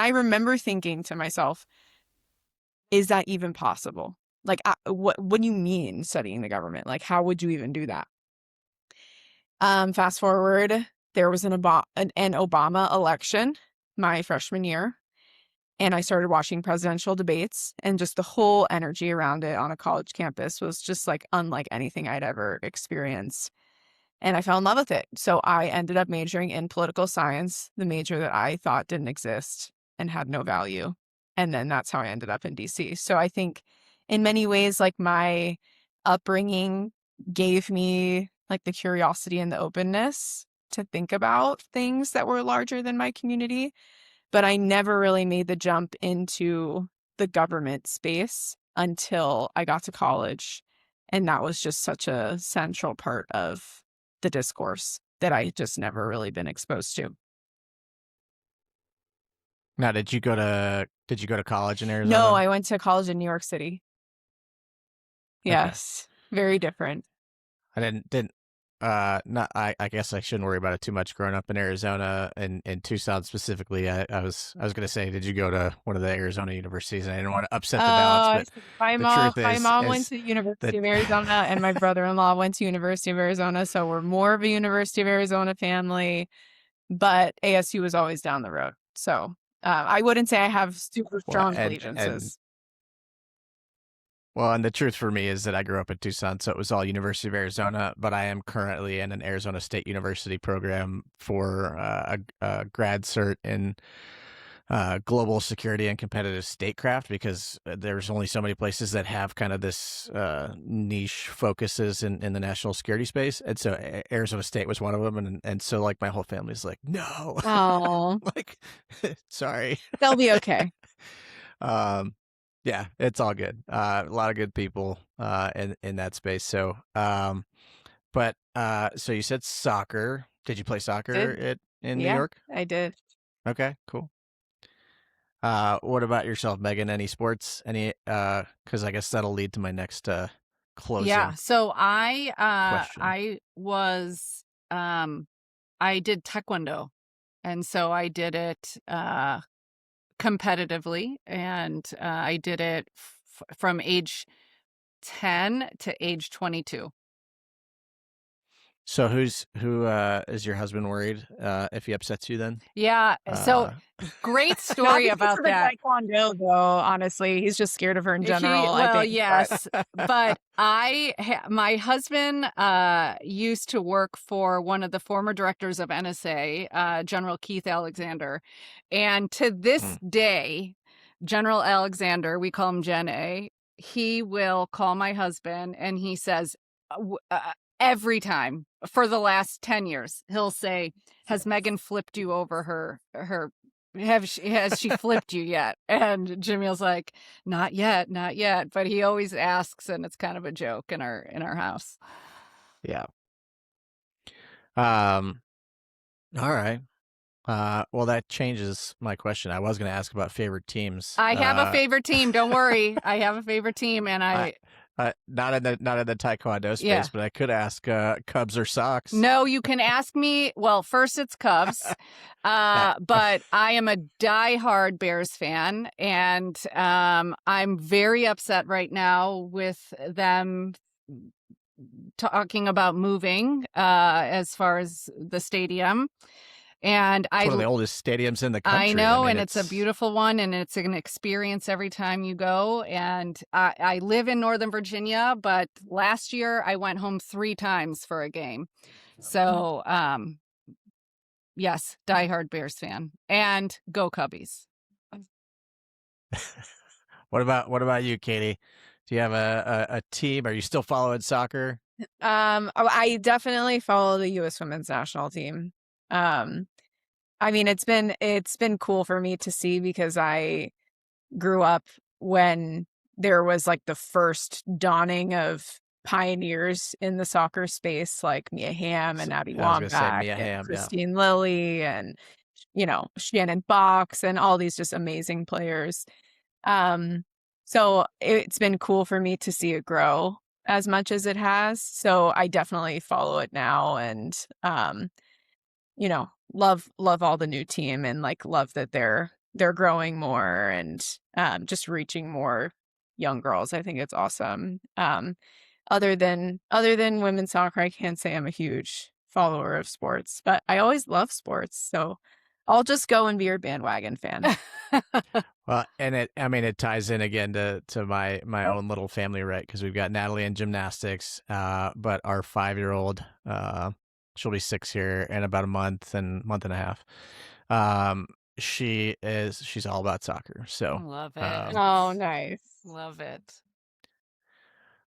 Speaker 3: I remember thinking to myself, is that even possible? Like, what do you mean studying the government? Like, how would you even do that? Fast forward, there was an Obama election my freshman year, and I started watching presidential debates, and just the whole energy around it on a college campus was just like unlike anything I'd ever experienced. And I fell in love with it. So I ended up majoring in political science, the major that I thought didn't exist and had no value. And then that's how I ended up in DC. So I think in many ways, like my upbringing gave me like the curiosity and the openness to think about things that were larger than my community. But I never really made the jump into the government space until I got to college. And that was just such a central part of the discourse that I had just never really been exposed to.
Speaker 1: Now, did you go to college in
Speaker 3: No,
Speaker 1: Arizona?
Speaker 3: I went to college in New York City.
Speaker 1: Okay.
Speaker 3: Yes, very different.
Speaker 1: I didn't not I guess I shouldn't worry about it too much growing up in Arizona and in Tucson specifically. I was gonna say, did you go to one of the Arizona universities? And I didn't want to upset the balance, but
Speaker 3: My
Speaker 1: the
Speaker 3: mom,
Speaker 1: truth
Speaker 3: my
Speaker 1: is
Speaker 3: mom went
Speaker 1: is
Speaker 3: to University
Speaker 1: that
Speaker 3: of Arizona, and my brother-in-law went to University of Arizona. So we're more of a University of Arizona family, but ASU was always down the road. So I wouldn't say I have super
Speaker 1: well
Speaker 3: strong
Speaker 1: and
Speaker 3: allegiances.
Speaker 1: well, and the truth for me is that I grew up in Tucson, so it was all University of Arizona, but I am currently in an Arizona State University program for a grad cert in global security and competitive statecraft, because there's only so many places that have kind of this niche focuses in the national security space. And so Arizona State was one of them. And so like my whole family's like, no,
Speaker 3: Oh,
Speaker 1: like, sorry.
Speaker 3: they'll be okay.
Speaker 1: um, yeah, it's all good. A lot of good people in that space. So, so you said soccer. Did you play soccer
Speaker 3: Did
Speaker 1: in New
Speaker 3: Yeah,
Speaker 1: York?
Speaker 3: I did.
Speaker 1: Okay, cool. What about yourself, Megan? Any sports? Because I guess that'll lead to my next
Speaker 2: Yeah.
Speaker 1: closing
Speaker 2: So
Speaker 1: question.
Speaker 2: I did taekwondo, and so I did it competitively, and I did it from age 10 to age 22.
Speaker 1: So who is your husband worried if he upsets you then?
Speaker 2: Yeah. So
Speaker 1: Uh,
Speaker 2: great
Speaker 3: Not
Speaker 2: story
Speaker 3: because
Speaker 2: about
Speaker 3: of the
Speaker 2: that.
Speaker 3: taekwondo, though. Honestly, he's just scared of her in general, I
Speaker 2: Well,
Speaker 3: think. But
Speaker 2: yes, but my husband used to work for one of the former directors of NSA, General Keith Alexander, and to this
Speaker 1: hmm.
Speaker 2: day, General Alexander, we call him Gen A, he will call my husband and he says, every time for the last 10 years, he'll say, "Has Megan flipped you over her has she flipped you yet?" And Jimmy's like, "Not yet, not yet." But he always asks, and it's kind of a joke in our house.
Speaker 1: Yeah. Um. All right. Well, that changes my question. I was going to ask about favorite teams.
Speaker 2: I have a favorite team. Don't worry, I have a favorite team, and
Speaker 1: I not in the taekwondo
Speaker 2: yeah.
Speaker 1: space, but I could ask Cubs or Sox.
Speaker 2: No, you can ask me. Well, first it's Cubs,
Speaker 1: Yeah.
Speaker 2: but I am a diehard Bears fan, and I'm very upset right now with them talking about moving as far as the stadium. And
Speaker 1: It's one of the oldest stadiums in the
Speaker 2: I
Speaker 1: country. I
Speaker 2: know,
Speaker 1: mean,
Speaker 2: and it's a beautiful one, and it's an experience every time you go. And I live in Northern Virginia, but last year I went home 3 times for a game. So, yes, diehard Bears fan, and go Cubbies.
Speaker 1: what about you, Katie? Do you have a team? Are you still following soccer?
Speaker 3: I definitely follow the U.S. Women's National Team. Um, I mean, it's been cool for me to see because I grew up when there was like the first dawning of pioneers in the soccer space, like Mia Hamm and Abby
Speaker 1: I was gonna say
Speaker 3: Wambach
Speaker 1: Mia
Speaker 3: and
Speaker 1: Hamm, yeah.
Speaker 3: Christine Lilly and, Shannon Box and all these just amazing players. So it's been cool for me to see it grow as much as it has. So I definitely follow it now and, love all the new team and like love that they're growing more and just reaching more young girls. I think it's awesome. Other than women's soccer, I can't say I'm a huge follower of sports, but I always love sports. So I'll just go and be your bandwagon fan.
Speaker 1: Well, and it ties in again to my own little family, right? Because we've got Natalie in gymnastics, but our 5-year-old, she'll be 6 here in about a month and a half. She's all about soccer. So
Speaker 2: Love it.
Speaker 3: Oh, nice.
Speaker 2: Love it.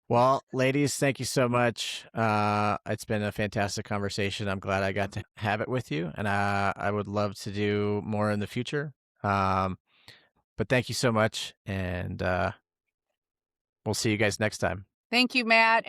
Speaker 1: well, ladies, thank you so much. It's been a fantastic conversation. I'm glad I got to have it with you, and I would love to do more in the future. But thank you so much, and we'll see you guys next time.
Speaker 2: Thank you, Matt.